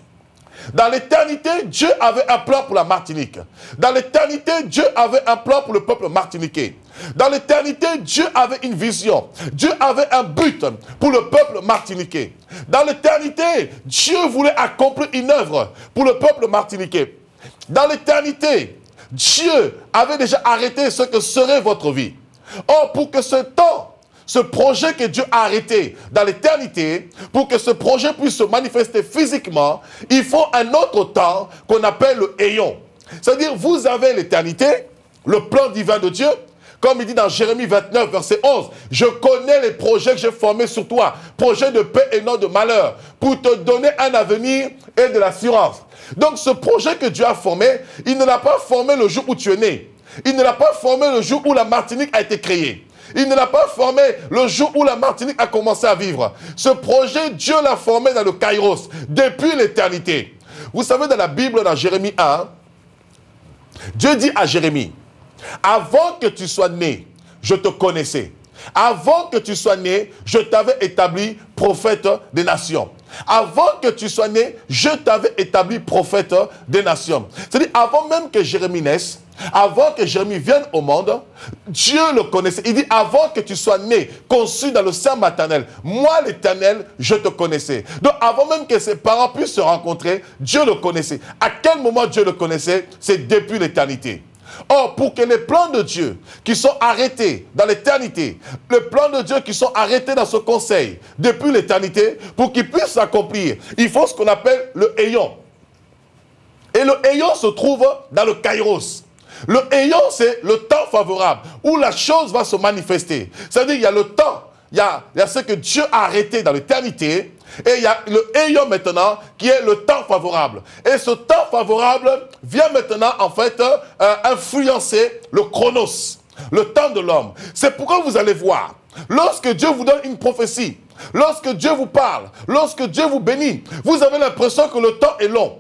Dans l'éternité, Dieu avait un plan pour la Martinique. Dans l'éternité, Dieu avait un plan pour le peuple martiniquais. Dans l'éternité, Dieu avait une vision. Dieu avait un but pour le peuple martiniquais. Dans l'éternité, Dieu voulait accomplir une œuvre pour le peuple martiniquais. Dans l'éternité, Dieu avait déjà arrêté ce que serait votre vie. Or, pour que ce temps, ce projet que Dieu a arrêté dans l'éternité, pour que ce projet puisse se manifester physiquement, il faut un autre temps qu'on appelle le éon. C'est-à-dire, vous avez l'éternité, le plan divin de Dieu, comme il dit dans Jérémie 29, verset 11, « Je connais les projets que j'ai formés sur toi, projets de paix et non de malheur, pour te donner un avenir et de l'assurance. » Donc, ce projet que Dieu a formé, il ne l'a pas formé le jour où tu es né. Il ne l'a pas formé le jour où la Martinique a été créée. Il ne l'a pas formé le jour où la Martinique a commencé à vivre. Ce projet, Dieu l'a formé dans le Kairos, depuis l'éternité. Vous savez, dans la Bible, dans Jérémie 1, Dieu dit à Jérémie, « Avant que tu sois né, je te connaissais. Avant que tu sois né, je t'avais établi prophète des nations. Avant que tu sois né, je t'avais établi prophète des nations. » C'est-à-dire, avant même que Jérémie naisse, avant que Jérémie vienne au monde, Dieu le connaissait. Il dit, avant que tu sois né, conçu dans le sein maternel, moi l'Éternel, je te connaissais. Donc, avant même que ses parents puissent se rencontrer, Dieu le connaissait. À quel moment Dieu le connaissait? C'est depuis l'éternité. Or, pour que les plans de Dieu qui sont arrêtés dans l'éternité, les plans de Dieu qui sont arrêtés dans ce conseil depuis l'éternité, pour qu'ils puissent s'accomplir, il faut ce qu'on appelle le éon. Et le éon se trouve dans le kairos. Le éon, c'est le temps favorable où la chose va se manifester. C'est-à-dire, il y a le temps, il y a ce que Dieu a arrêté dans l'éternité, et il y a le éon maintenant qui est le temps favorable. Et ce temps favorable vient maintenant en fait influencer le chronos, le temps de l'homme. C'est pourquoi vous allez voir, lorsque Dieu vous donne une prophétie, lorsque Dieu vous parle, lorsque Dieu vous bénit, vous avez l'impression que le temps est long.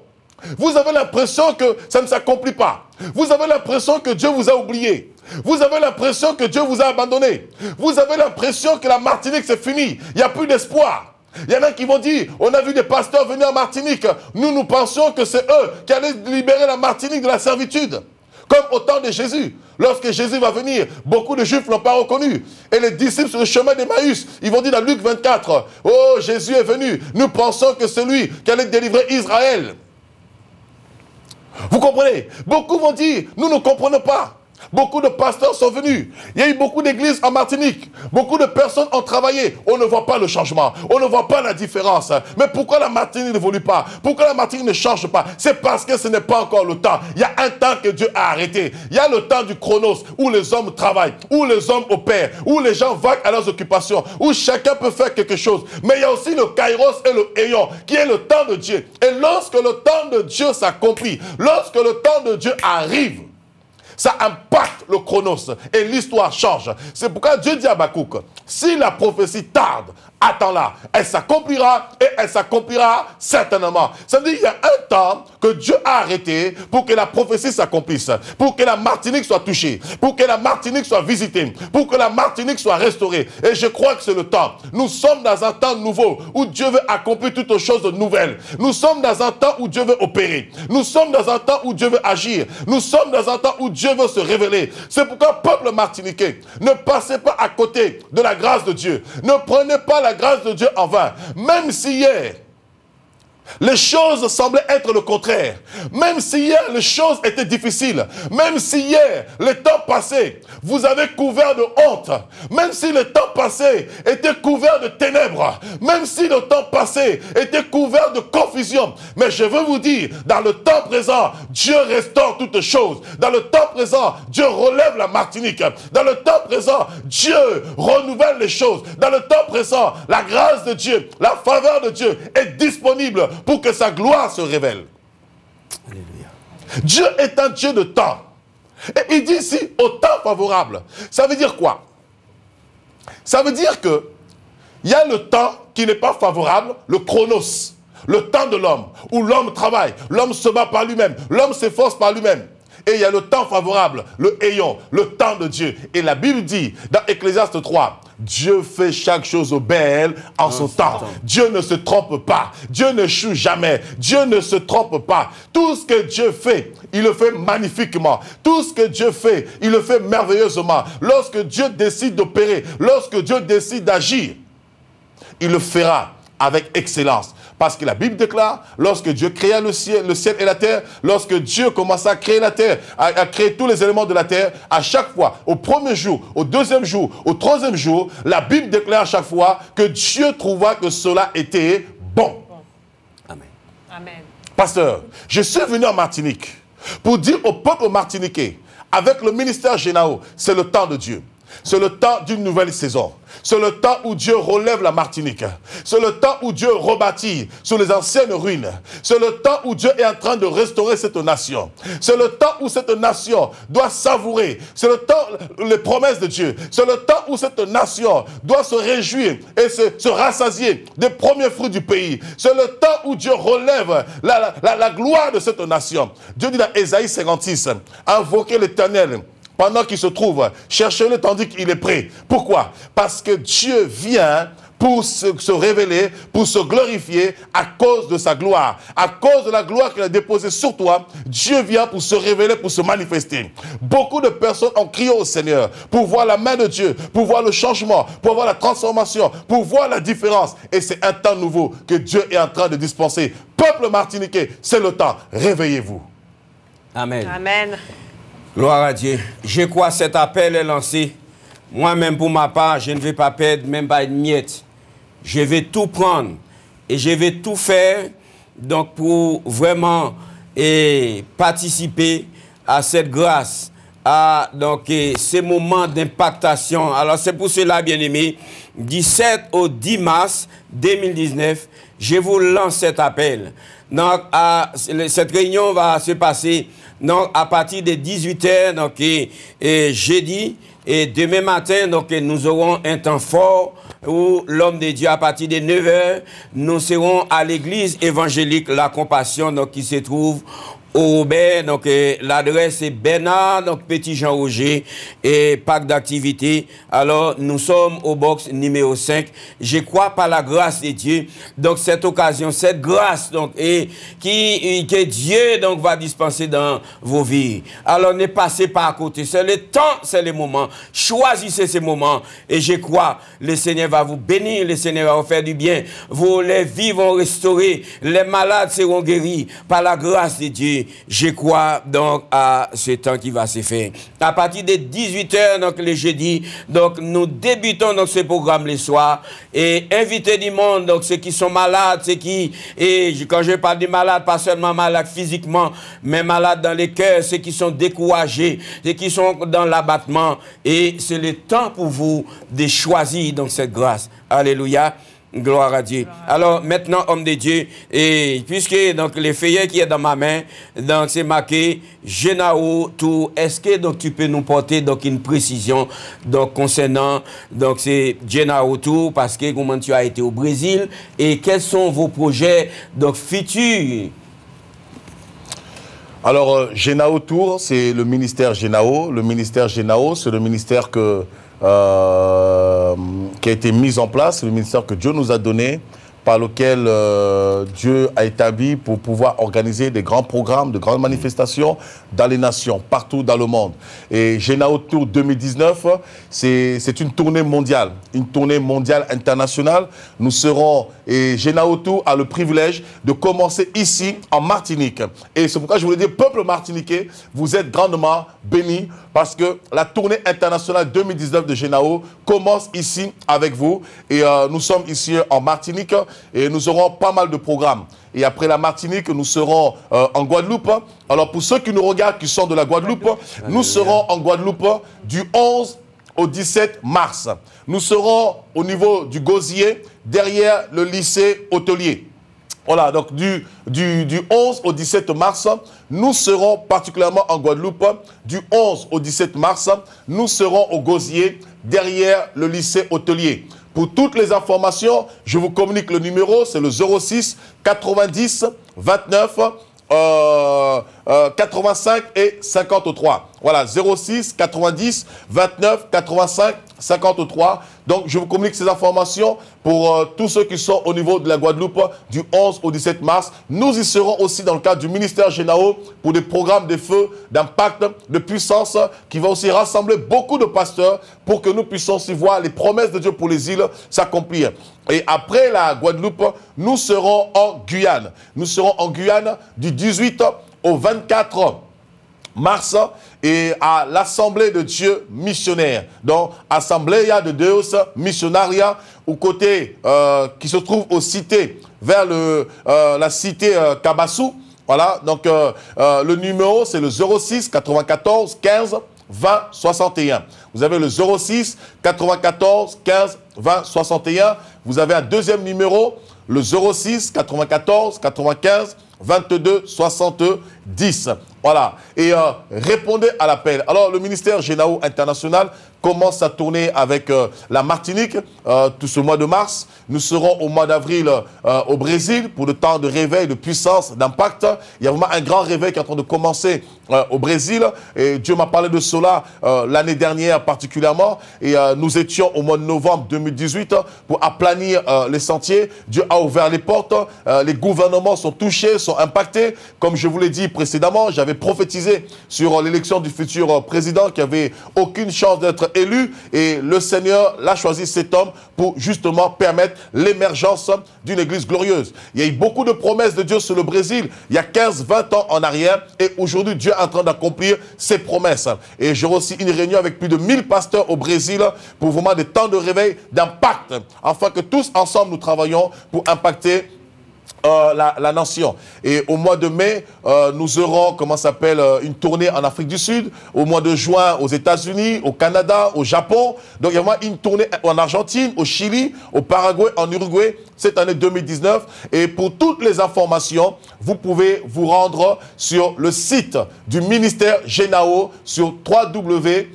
Vous avez l'impression que ça ne s'accomplit pas. Vous avez l'impression que Dieu vous a oublié. Vous avez l'impression que Dieu vous a abandonné. Vous avez l'impression que la Martinique, c'est fini. Il n'y a plus d'espoir. Il y en a qui vont dire, on a vu des pasteurs venir en Martinique. Nous pensions que c'est eux qui allaient libérer la Martinique de la servitude. Comme au temps de Jésus. Lorsque Jésus va venir, beaucoup de Juifs ne l'ont pas reconnu. Et les disciples sur le chemin d'Emmaüs, ils vont dire dans Luc 24, « Oh, Jésus est venu. Nous pensons que c'est lui qui allait délivrer Israël. » Vous comprenez? Beaucoup vont dire, nous ne comprenons pas. Beaucoup de pasteurs sont venus. Il y a eu beaucoup d'églises en Martinique. Beaucoup de personnes ont travaillé. On ne voit pas le changement. On ne voit pas la différence. Mais pourquoi la Martinique n'évolue pas? Pourquoi la Martinique ne change pas? C'est parce que ce n'est pas encore le temps. Il y a un temps que Dieu a arrêté. Il y a le temps du chronos où les hommes travaillent, où les hommes opèrent, où les gens vaquent à leurs occupations, où chacun peut faire quelque chose. Mais il y a aussi le kairos et le éon qui est le temps de Dieu. Et lorsque le temps de Dieu s'accomplit, lorsque le temps de Dieu arrive, ça impacte le chronos et l'histoire change. C'est pourquoi Dieu dit à Habakkuk, si la prophétie tarde, attends-la, elle s'accomplira et elle s'accomplira certainement. Ça veut dire qu'il y a un temps que Dieu a arrêté pour que la prophétie s'accomplisse, pour que la Martinique soit touchée, pour que la Martinique soit visitée, pour que la Martinique soit restaurée. Et je crois que c'est le temps. Nous sommes dans un temps nouveau où Dieu veut accomplir toutes choses de nouvelles. Nous sommes dans un temps où Dieu veut opérer. Nous sommes dans un temps où Dieu veut agir. Nous sommes dans un temps où Dieu veut se révéler. C'est pourquoi, peuple martiniquais, ne passez pas à côté de la grâce de Dieu. Ne prenez pas la grâce de Dieu en vain. Même si hier, les choses semblaient être le contraire. Même si hier, les choses étaient difficiles. Même si hier, le temps passé, vous avez couvert de honte. Même si le temps passé était couvert de ténèbres. Même si le temps passé était couvert de confusion. Mais je veux vous dire, dans le temps présent, Dieu restaure toutes choses. Dans le temps présent, Dieu relève la Martinique. Dans le temps présent, Dieu renouvelle les choses. Dans le temps présent, la grâce de Dieu, la faveur de Dieu est disponible pour que sa gloire se révèle. Alléluia. Dieu est un Dieu de temps. Et il dit ici, au temps favorable. Ça veut dire quoi? Ça veut dire que il y a le temps qui n'est pas favorable, le chronos, le temps de l'homme, où l'homme travaille, l'homme se bat par lui-même, l'homme s'efforce par lui-même. Et il y a le temps favorable, le éon, le temps de Dieu. Et la Bible dit, dans Ecclésiaste 3, Dieu fait chaque chose belle en son temps. Dieu ne se trompe pas. Dieu n'échoue jamais. Dieu ne se trompe pas. Tout ce que Dieu fait, il le fait magnifiquement. Tout ce que Dieu fait, il le fait merveilleusement. Lorsque Dieu décide d'opérer, lorsque Dieu décide d'agir, il le fera avec excellence. Parce que la Bible déclare, lorsque Dieu créa le ciel et la terre, lorsque Dieu commença à créer la terre, à créer tous les éléments de la terre, à chaque fois, au premier jour, au deuxième jour, au troisième jour, la Bible déclare à chaque fois que Dieu trouva que cela était bon. Amen. Amen. Pasteur, je suis venu en Martinique pour dire au peuple martiniquais, avec le ministère Génao, c'est le temps de Dieu. C'est le temps d'une nouvelle saison. C'est le temps où Dieu relève la Martinique. C'est le temps où Dieu rebâtit sur les anciennes ruines. C'est le temps où Dieu est en train de restaurer cette nation. C'est le temps où cette nation doit savourer. C'est le temps, les promesses de Dieu. C'est le temps où cette nation doit se réjouir et se rassasier des premiers fruits du pays. C'est le temps où Dieu relève la gloire de cette nation. Dieu dit dans Ésaïe 56, invoquez l'Éternel pendant qu'il se trouve, cherchez-le tandis qu'il est prêt. Pourquoi? Parce que Dieu vient pour se révéler, pour se glorifier à cause de sa gloire. À cause de la gloire qu'il a déposée sur toi, Dieu vient pour se révéler, pour se manifester. Beaucoup de personnes ont crié au Seigneur pour voir la main de Dieu, pour voir le changement, pour voir la transformation, pour voir la différence. Et c'est un temps nouveau que Dieu est en train de dispenser. Peuple martiniquais, c'est le temps. Réveillez-vous. Amen. Amen. Gloire à Dieu. Je crois que cet appel est lancé. Moi-même, pour ma part, je ne vais pas perdre même pas une miette. Je vais tout prendre et je vais tout faire donc, pour vraiment participer à cette grâce, à ces moments d'impactation. Alors, c'est pour cela, bien-aimés, 17 au 10 mars 2019, je vous lance cet appel. Donc, cette réunion va se passer donc, à partir de 18h, donc, jeudi, et demain matin, donc, nous aurons un temps fort où l'homme de Dieu, à partir de 9h, nous serons à l'église évangélique La Compassion, donc qui se trouve au Robert. Donc l'adresse est Bernard, donc Petit Jean Roger, et parc d'activité. Alors nous sommes au box numéro 5. Je crois par la grâce de Dieu, donc cette occasion, cette grâce donc et que Dieu donc va dispenser dans vos vies. Alors ne passez pas à côté. C'est le temps, c'est le moment. Choisissez ces moments et je crois le Seigneur va vous bénir, le Seigneur va vous faire du bien. Les vies vont restaurer, les malades seront guéris par la grâce de Dieu. Je crois donc à ce temps qui va se faire. À partir de 18h, donc le jeudi, donc nous débutons donc ce programme le soir et inviter du monde, donc ceux qui sont malades, ceux qui, et quand je parle de malades, pas seulement malades physiquement, mais malades dans les cœurs, ceux qui sont découragés, ceux qui sont dans l'abattement. Et c'est le temps pour vous de choisir donc cette grâce. Alléluia. Gloire à Dieu. Alors maintenant, homme de Dieu, et puisque donc les feuillets qui est dans ma main, donc c'est marqué Genao Tour. Est-ce que donc tu peux nous porter donc une précision donc concernant donc c'est Genao Tour parce que comment tu as été au Brésil et quels sont vos projets donc futurs? Alors Genao Tour, c'est le ministère Genao. Le ministère Genao, c'est le ministère qui a été mis en place, le ministère que Dieu nous a donné, par lequel Dieu a établi pour pouvoir organiser des grands programmes, de grandes manifestations dans les nations, partout dans le monde. Et Genao Tour 2019, c'est une tournée mondiale internationale. Nous serons, et Genao Tour a le privilège de commencer ici, en Martinique. Et c'est pourquoi je voulais dire, peuple martiniquais, vous êtes grandement bénis, parce que la tournée internationale 2019 de Genao commence ici avec vous. Et nous sommes ici en Martinique et nous aurons pas mal de programmes. Et après la Martinique, nous serons en Guadeloupe. Alors pour ceux qui nous regardent, qui sont de la Guadeloupe, nous serons en Guadeloupe du 11 au 17 mars. Nous serons au niveau du Gosier, derrière le lycée hôtelier. Voilà, donc du 11 au 17 mars, nous serons particulièrement en Guadeloupe. Du 11 au 17 mars, nous serons au Gosier, derrière le lycée hôtelier. Pour toutes les informations, je vous communique le numéro, c'est le 06 90 29 85 et 53. Voilà, 06 90 29 85 53. Donc, je vous communique ces informations pour tous ceux qui sont au niveau de la Guadeloupe du 11 au 17 mars. Nous y serons aussi dans le cadre du ministère Genao pour des programmes de feu, d'impact, de puissance qui va aussi rassembler beaucoup de pasteurs pour que nous puissions aussi voir les promesses de Dieu pour les îles s'accomplir. Et après la Guadeloupe, nous serons en Guyane. Nous serons en Guyane du 18 au 24 mars et à l'Assemblée de Dieu missionnaire. Donc, Assemblea de Deus Missionaria, au côté qui se trouve aux cités, vers la cité Kabassou. Voilà, donc le numéro, c'est le 06 94 15 20 61. Vous avez le 06 94 15 20 61. Vous avez un deuxième numéro, le 06 94 95 22 70. Voilà. Et répondez à l'appel. Alors, le ministère Genao International commence à tourner avec la Martinique tout ce mois de mars. Nous serons au mois d'avril au Brésil pour le temps de réveil, de puissance, d'impact. Il y a vraiment un grand réveil qui est en train de commencer au Brésil. Et Dieu m'a parlé de cela l'année dernière particulièrement. Et nous étions au mois de novembre 2018 pour aplanir les sentiers. Dieu a ouvert les portes. Les gouvernements sont touchés, sont impactés. Comme je vous l'ai dit précédemment, j'avais prophétisé sur l'élection du futur président qui avait aucune chance d'être élu. Et le Seigneur l'a choisi, cet homme, pour justement permettre l'émergence d'une église glorieuse. Il y a eu beaucoup de promesses de Dieu sur le Brésil il y a 15-20 ans en arrière. Et aujourd'hui, Dieu est en train d'accomplir ses promesses. Et j'aurai aussi une réunion avec plus de 1000 pasteurs au Brésil pour vraiment des temps de réveil, d'impact, afin que tous ensemble nous travaillons pour impacter la nation. Et au mois de mai, nous aurons, comment s'appelle, une tournée en Afrique du Sud. Au mois de juin, aux États-Unis, au Canada, au Japon. Donc, il y a vraiment une tournée en Argentine, au Chili, au Paraguay, en Uruguay, cette année 2019. Et pour toutes les informations, vous pouvez vous rendre sur le site du ministère Genao sur www.ministère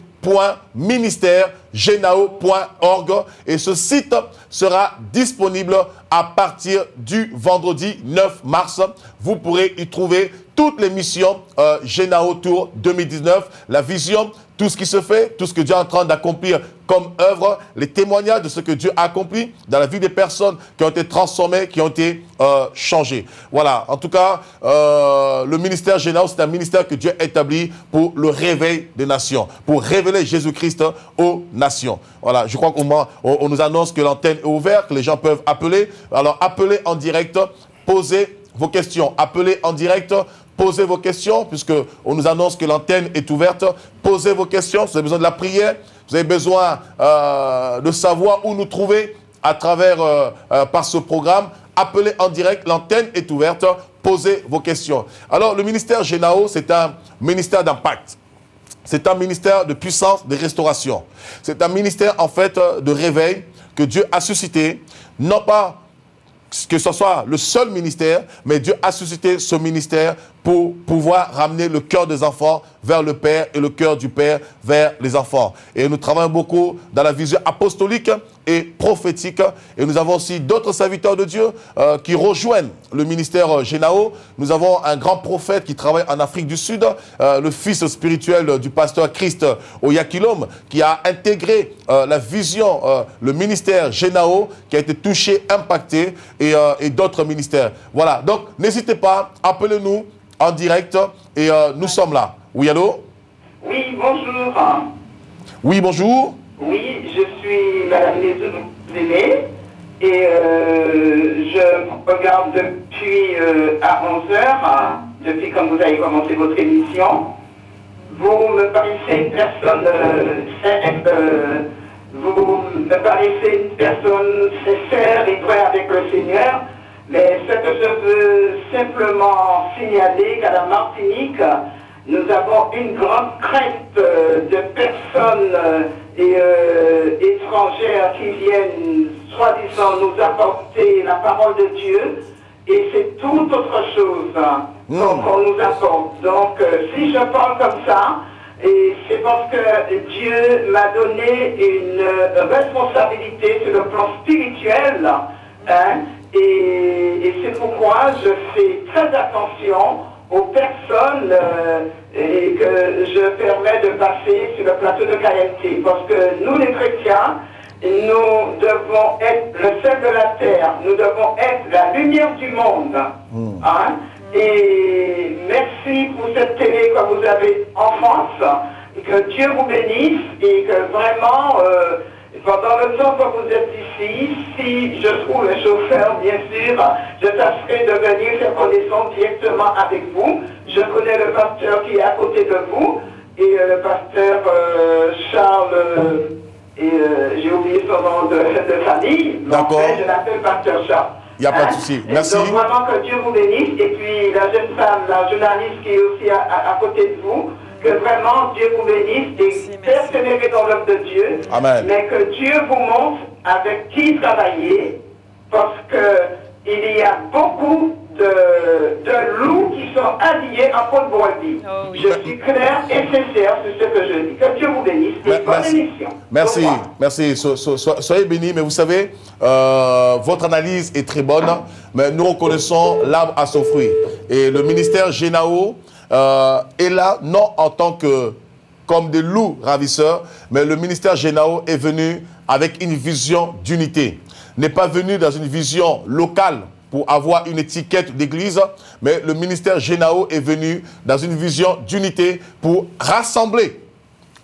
genao.org et ce site sera disponible à partir du vendredi 9 mars. Vous pourrez y trouver toutes les missions Genao Tour 2019, la vision, tout ce qui se fait, tout ce que Dieu est en train d'accomplir comme œuvre, les témoignages de ce que Dieu a accompli dans la vie des personnes qui ont été transformées, qui ont été changées. Voilà, en tout cas, le ministère Genao, c'est un ministère que Dieu a établi pour le réveil des nations, pour révéler Jésus-Christ aux nations. Voilà, je crois qu'on nous annonce que l'antenne est ouverte, que les gens peuvent appeler. Alors, appelez en direct, posez vos questions. Appelez en direct, posez vos questions, puisqu'on nous annonce que l'antenne est ouverte. Posez vos questions, vous avez besoin de la prière, vous avez besoin de savoir où nous trouver à travers, par ce programme. Appelez en direct, l'antenne est ouverte, posez vos questions. Alors, le ministère Genao, c'est un ministère d'impact. C'est un ministère de puissance, de restauration. C'est un ministère, en fait, de réveil que Dieu a suscité, non pas que ce soit le seul ministère, mais Dieu a suscité ce ministère pour pouvoir ramener le cœur des enfants vers le Père et le cœur du Père vers les enfants. Et nous travaillons beaucoup dans la vision apostolique et prophétique. Et nous avons aussi d'autres serviteurs de Dieu qui rejoignent le ministère Genao. Nous avons un grand prophète qui travaille en Afrique du Sud, le fils spirituel du pasteur Christ Oyakilom, qui a intégré la vision, le ministère Genao, qui a été touché, impacté, et d'autres ministères. Voilà, donc n'hésitez pas, appelez-nous en direct et nous sommes là. Oui, allô? Oui, bonjour. Oui, bonjour. Oui, je suis Madame Lézé et je regarde depuis à 11h, depuis quand vous avez commencé votre émission. Vous me paraissez une personne vous me paraissez une personne sincère et vraie avec le Seigneur, mais ce que je veux simplement signaler qu'à la Martinique, nous avons une grande crainte de personnes étrangères qui viennent, soi-disant, nous apporter la parole de Dieu, et c'est tout autre chose qu'on nous apporte. Donc, si je parle comme ça, et c'est parce que Dieu m'a donné une responsabilité sur le plan spirituel, hein, et c'est pourquoi je fais très attention aux personnes et que je permets de passer sur le plateau de KMT. Parce que nous, les chrétiens, nous devons être le sel de la terre, nous devons être la lumière du monde. Hein? Et merci pour cette télé que vous avez en France, et que Dieu vous bénisse, et que vraiment, pendant le temps que vous êtes ici, si je trouve le chauffeur, bien sûr, je tâcherai de venir faire connaissance directement avec vous. Je connais le pasteur qui est à côté de vous, et le pasteur Charles, et j'ai oublié son nom de famille, donc je l'appelle pasteur Charles. Il n'y a pas de souci. Merci. Donc vraiment que Dieu vous bénisse. Et puis la jeune femme, la journaliste qui est aussi à côté de vous, que vraiment Dieu vous bénisse et persévérer dans l'œuvre de Dieu. Amen. Mais que Dieu vous montre avec qui travailler, parce que il y a beaucoup de loups qui sont habillés en peau de brebis. Oh, oui. Je suis clair et sincère sur ce que je dis. Que Dieu vous bénisse et bonne émission. Merci, merci. Soyez bénis, mais vous savez, votre analyse est très bonne, mais nous reconnaissons l'arbre à son fruit. Et le ministère Genao est là, non en tant que comme des loups ravisseurs, mais le ministère Genao est venu avec une vision d'unité. N'est pas venu dans une vision locale pour avoir une étiquette d'église, mais le ministère Genao est venu dans une vision d'unité pour rassembler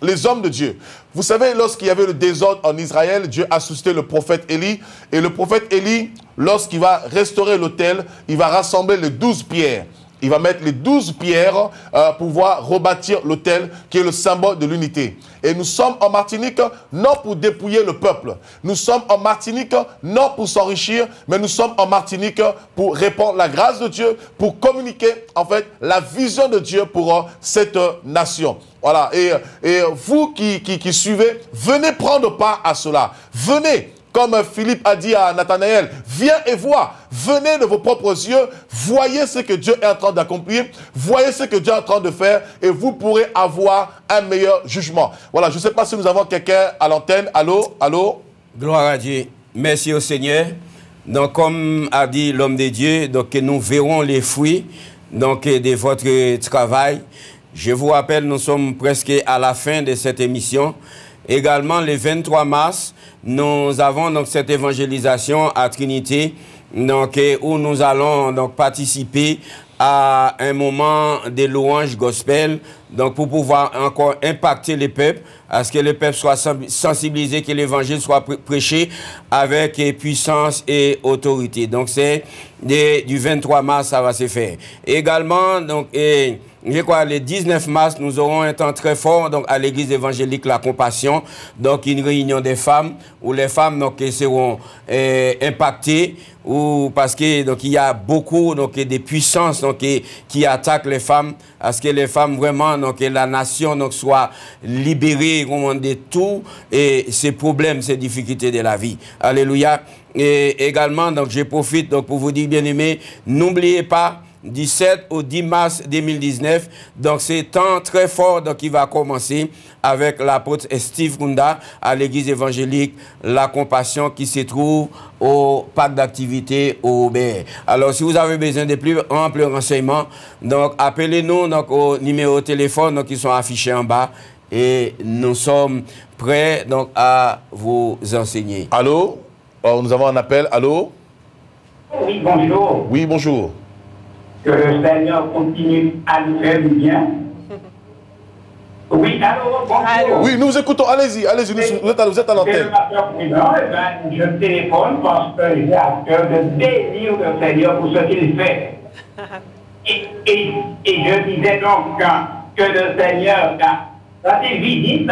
les hommes de Dieu. Vous savez, lorsqu'il y avait le désordre en Israël, Dieu a suscité le prophète Élie, et le prophète Élie, lorsqu'il va restaurer l'autel, il va rassembler les 12 pierres. Il va mettre les 12 pierres pour pouvoir rebâtir l'autel qui est le symbole de l'unité. Et nous sommes en Martinique non pour dépouiller le peuple. Nous sommes en Martinique non pour s'enrichir, mais nous sommes en Martinique pour répandre la grâce de Dieu, pour communiquer en fait la vision de Dieu pour cette nation. Voilà. Et vous qui suivez, venez prendre part à cela. Venez. comme Philippe a dit à Nathanaël, viens et vois, venez de vos propres yeux, voyez ce que Dieu est en train d'accomplir, voyez ce que Dieu est en train de faire et vous pourrez avoir un meilleur jugement. Voilà, je ne sais pas si nous avons quelqu'un à l'antenne. Allô, allô? Gloire à Dieu. Merci au Seigneur. Donc, comme a dit l'homme de Dieu, donc nous verrons les fruits donc, de votre travail. Je vous rappelle, nous sommes presque à la fin de cette émission. Également, le 23 mars, nous avons donc cette évangélisation à Trinité, donc, où nous allons donc participer à un moment de louange gospel, donc pour pouvoir encore impacter les peuples, à ce que les peuples soient sensibilisés, que l'évangile soit prêché avec puissance et autorité. Donc c'est du 23 mars, ça va se faire. Également, donc, je crois le 19 mars, nous aurons un temps très fort donc, à l'église évangélique La Compassion, donc une réunion des femmes, où les femmes donc, seront impactées, ou parce que donc il y a beaucoup donc de puissances donc qui attaquent les femmes, à ce que les femmes vraiment donc la nation donc soit libérée de tout et ces problèmes, ces difficultés de la vie. Alléluia. Et également donc je profite donc pour vous dire bien aimés, n'oubliez pas du 7 au 10 mars 2019. Donc, c'est un temps très fort donc, qui va commencer avec l'apôtre Steve Kunda à l'église évangélique La Compassion qui se trouve au parc d'activité au BR. Alors, si vous avez besoin de plus amples renseignements, donc appelez-nous donc, au numéro de téléphone donc, qui sont affichés en bas et nous sommes prêts donc, à vous enseigner. Allô? Oh, nous avons un appel. Allô? Oui, bonjour. Oui, bonjour. Que le Seigneur continue à nous faire du bien. Oui, alors, bonjour. Oui, nous vous écoutons. Allez-y, allez-y, vous êtes à l'antenne. Je téléphone parce que j'ai à cœur de bénir le Seigneur pour ce qu'il fait. Et je disais donc que le Seigneur, dans ses visites,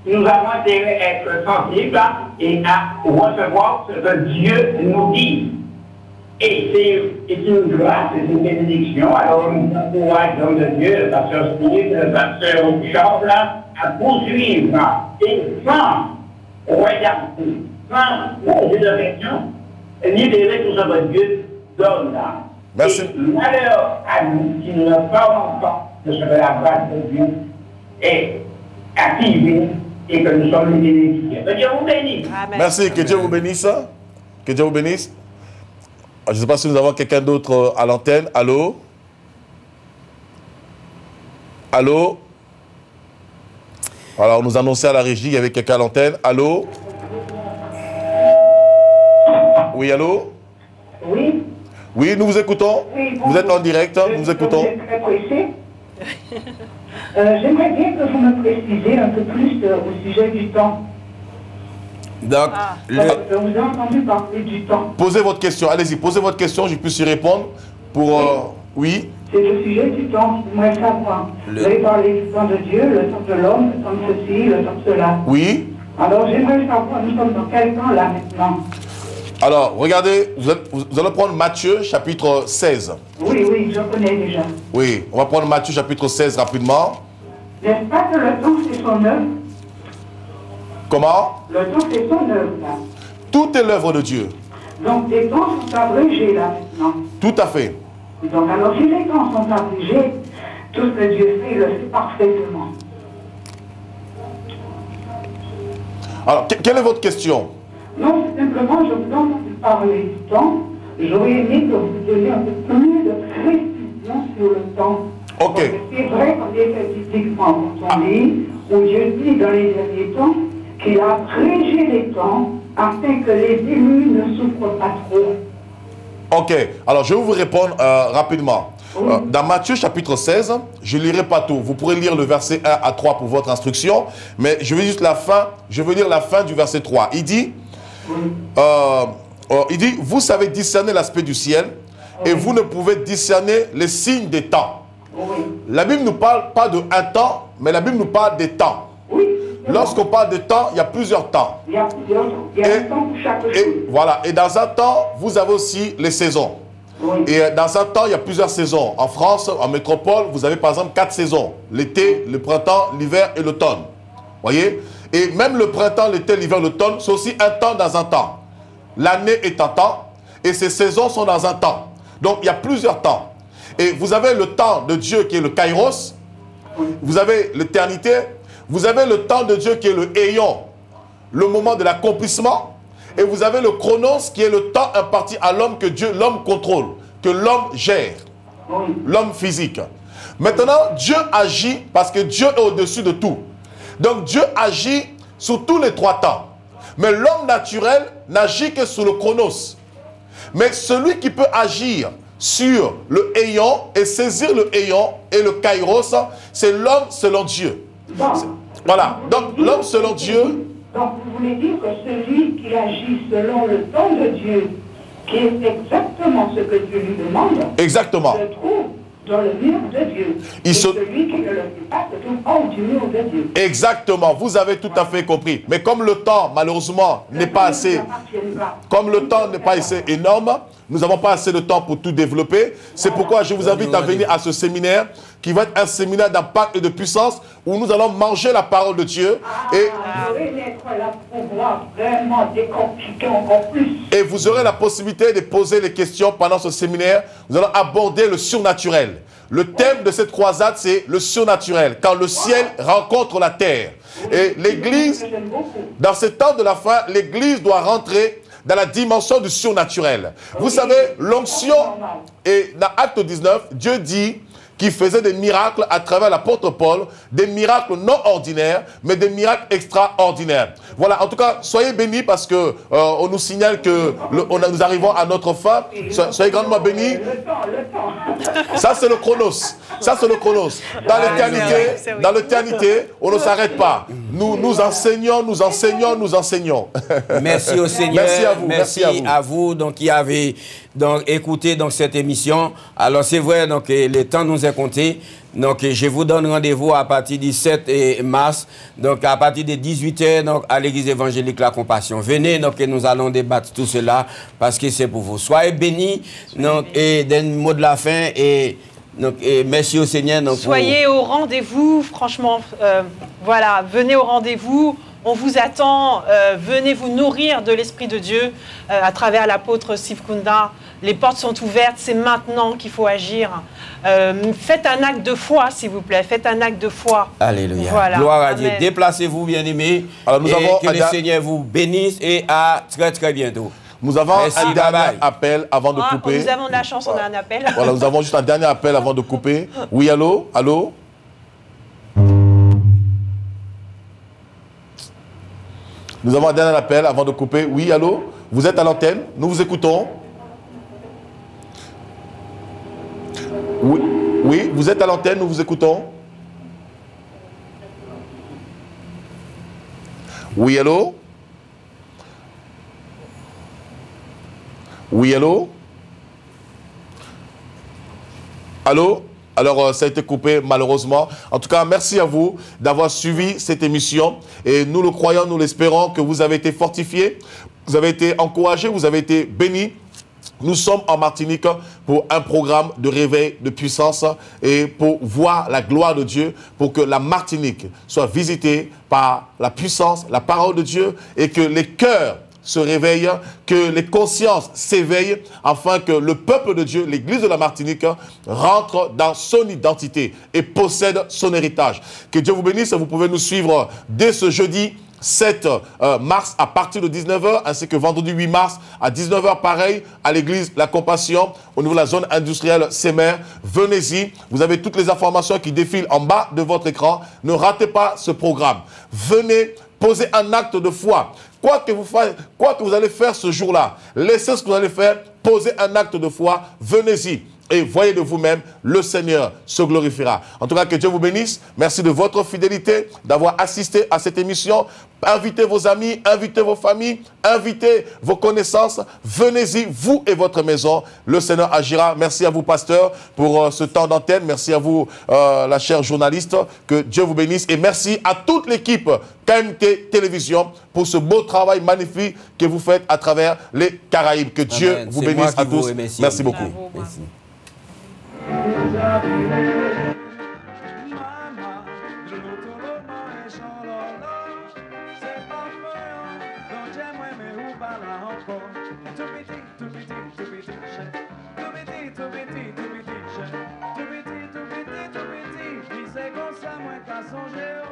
nous avons intérêt à être sensibles et à recevoir ce que Dieu nous dit. Et c'est une grâce, c'est une bénédiction. Alors, nous encourageons l'homme de Dieu, le pasteur Steve, le pasteur Charles, à poursuivre et sans regarder, sans poser de questions, libérer tout ce que Dieu donne. Merci. Et malheur à nous qui ne parlons pas de ce que la grâce de Dieu est activée et que nous sommes les bénéficiaires. Que Dieu vous bénisse. Amen. Merci, que Dieu vous bénisse. Que Dieu vous bénisse. Je ne sais pas si nous avons quelqu'un d'autre à l'antenne. Allô? Allô? Alors, nous annonçons à la régie, il y avait quelqu'un à l'antenne. Allô? Oui, allô? Oui. Oui, nous vous écoutons. Oui, vous êtes en direct, nous vous écoutons. Je suis très pressé. J'aimerais bien que vous me précisiez un peu plus au sujet du temps. Donc, Je vous ai entendu parler du temps. Posez votre question, allez-y, posez votre question, je puisse y répondre. Pour, oui. C'est le sujet du temps, j'aimerais savoir. Vous avez parlé du temps de Dieu, le temps de l'homme, le temps de ceci, le temps de cela. Oui. Alors j'aimerais savoir, nous sommes dans quel temps là maintenant? Alors, regardez, vous allez prendre Matthieu chapitre 16. Oui, oui, je connais déjà. Oui, on va prendre Matthieu chapitre 16 rapidement. N'est-ce pas que le temps c'est son œuvre? Comment? Le temps c'est son œuvre là. Tout est l'œuvre de Dieu. Donc les temps sont abrégés là maintenant. Tout à fait. Donc alors si les temps sont abrégés, tout ce que Dieu fait, il le fait parfaitement. Alors, quelle est votre question? Non, simplement, je vous entends parler du temps. J'aurais aimé que vous donniez un peu plus de précision sur le temps. Ok. C'est vrai qu'on est statistiquement, quand on lit, où Dieu dit dans les derniers temps qu'il a abrégé les temps afin que les élus ne souffrent pas trop. Ok, alors je vais vous répondre rapidement. Oui. Dans Matthieu chapitre 16, je ne lirai pas tout. Vous pourrez lire le verset 1 à 3 pour votre instruction, mais je vais juste la fin, je veux lire la fin du verset 3. Il dit, vous savez discerner l'aspect du ciel et vous ne pouvez discerner les signes des temps. Oui. La Bible ne nous parle pas de un temps, mais la Bible nous parle des temps. Oui. Lorsqu'on parle de temps, il y a plusieurs temps. Il y a plusieurs temps. Il y a un temps pour chaque chose. Et voilà, et dans un temps, vous avez aussi les saisons. Oui. Et dans un temps, il y a plusieurs saisons. En France, en métropole, vous avez par exemple 4 saisons. L'été, le printemps, l'hiver et l'automne. Voyez? Et même le printemps, l'été, l'hiver, l'automne, c'est aussi un temps dans un temps. L'année est un temps et ces saisons sont dans un temps. Donc il y a plusieurs temps. Et vous avez le temps de Dieu qui est le kairos. Vous avez l'éternité. Vous avez le temps de Dieu qui est le aion, le moment de l'accomplissement. Et vous avez le chronos qui est le temps imparti à l'homme que Dieu, l'homme contrôle, que l'homme gère, l'homme physique. Maintenant, Dieu agit parce que Dieu est au-dessus de tout. Donc Dieu agit sur tous les trois temps. Mais l'homme naturel n'agit que sur le chronos. Mais celui qui peut agir sur le aion et saisir le aion et le kairos, c'est l'homme selon Dieu. Voilà. Donc l'homme selon Dieu. Donc vous voulez dire que celui qui agit selon le temps de Dieu, qui est exactement ce que Dieu lui demande, exactement, se trouve dans le mur de Dieu. Celui qui ne le fait pas se trouve hors du mur de Dieu. Exactement, vous avez tout à fait compris. Mais comme le temps, malheureusement, n'est pas assez... Comme le temps n'est pas assez énorme, nous n'avons pas assez de temps pour tout développer. C'est pourquoi je vous invite à venir à ce séminaire qui va être un séminaire d'impact et de puissance où nous allons manger la parole de Dieu. Et vous aurez la possibilité de poser les questions pendant ce séminaire. Nous allons aborder le surnaturel. Le thème de cette croisade, c'est le surnaturel, quand le ciel rencontre la terre. Et l'Église, dans ce temps de la fin, l'Église doit rentrer dans la dimension du surnaturel. Vous savez, l'onction, et dans Acte 19, Dieu dit qu'il faisait des miracles à travers l'apôtre Paul, des miracles non ordinaires, mais des miracles extraordinaires. Voilà, en tout cas, soyez bénis parce que on nous signale que nous arrivons à notre fin. Soyez grandement bénis. Ça, c'est le chronos. Ça, c'est le chronos. Dans l'éternité, on ne s'arrête pas. Nous enseignons, nous enseignons, nous enseignons. Merci au Seigneur. Merci à vous. Merci à vous donc, qui avez donc, écouté donc, cette émission. Alors, c'est vrai, donc, le temps nous est compté. Donc, je vous donne rendez-vous à partir du 7 mars, donc à partir de 18h, donc, à l'église évangélique La Compassion. Venez, donc, et nous allons débattre tout cela parce que c'est pour vous. Soyez bénis, donc, et d'un mot de la fin, et donc, merci au Seigneur. Donc, soyez au rendez-vous, franchement, voilà, venez au rendez-vous. On vous attend, venez vous nourrir de l'Esprit de Dieu à travers l'apôtre Steve Kunda. Les portes sont ouvertes, c'est maintenant qu'il faut agir. Faites un acte de foi, s'il vous plaît. Faites un acte de foi. Alléluia. Voilà. Gloire à Dieu. Déplacez-vous, bien-aimés. Alors, que le Seigneur vous bénisse et à très, très bientôt. Nous avons un dernier appel avant de couper. Nous avons de la chance, on a un appel. Voilà, nous avons juste un dernier appel avant de couper. Oui, allô? Allô? Nous avons un dernier appel avant de couper. Oui, allô? Vous êtes à l'antenne? Nous vous écoutons. Oui, oui, vous êtes à l'antenne, nous vous écoutons. Oui, allô? Oui, allô? Allô? Alors, ça a été coupé malheureusement. En tout cas, merci à vous d'avoir suivi cette émission. Et nous le croyons, nous l'espérons que vous avez été fortifiés, vous avez été encouragés, vous avez été bénis. Nous sommes en Martinique pour un programme de réveil de puissance et pour voir la gloire de Dieu, pour que la Martinique soit visitée par la puissance, la parole de Dieu et que les cœurs se réveillent, que les consciences s'éveillent afin que le peuple de Dieu, l'église de la Martinique, rentre dans son identité et possède son héritage. Que Dieu vous bénisse, vous pouvez nous suivre dès ce jeudi 7 mars à partir de 19h, ainsi que vendredi 8 mars à 19h, pareil, à l'église La Compassion, au niveau de la zone industrielle Semer. Venez-y, vous avez toutes les informations qui défilent en bas de votre écran. Ne ratez pas ce programme. Venez, posez un acte de foi. Quoi que vous allez faire ce jour-là, laissez ce que vous allez faire, posez un acte de foi, venez-y. Et voyez de vous-même, le Seigneur se glorifiera. En tout cas, que Dieu vous bénisse. Merci de votre fidélité, d'avoir assisté à cette émission. Invitez vos amis, invitez vos familles, invitez vos connaissances. Venez-y, vous et votre maison. Le Seigneur agira. Merci à vous, pasteur, pour ce temps d'antenne. Merci à vous, la chère journaliste. Que Dieu vous bénisse. Et merci à toute l'équipe KMT Télévision pour ce beau travail magnifique que vous faites à travers les Caraïbes. Que Dieu vous bénisse à tous. Merci beaucoup. Merci. qu'à songer,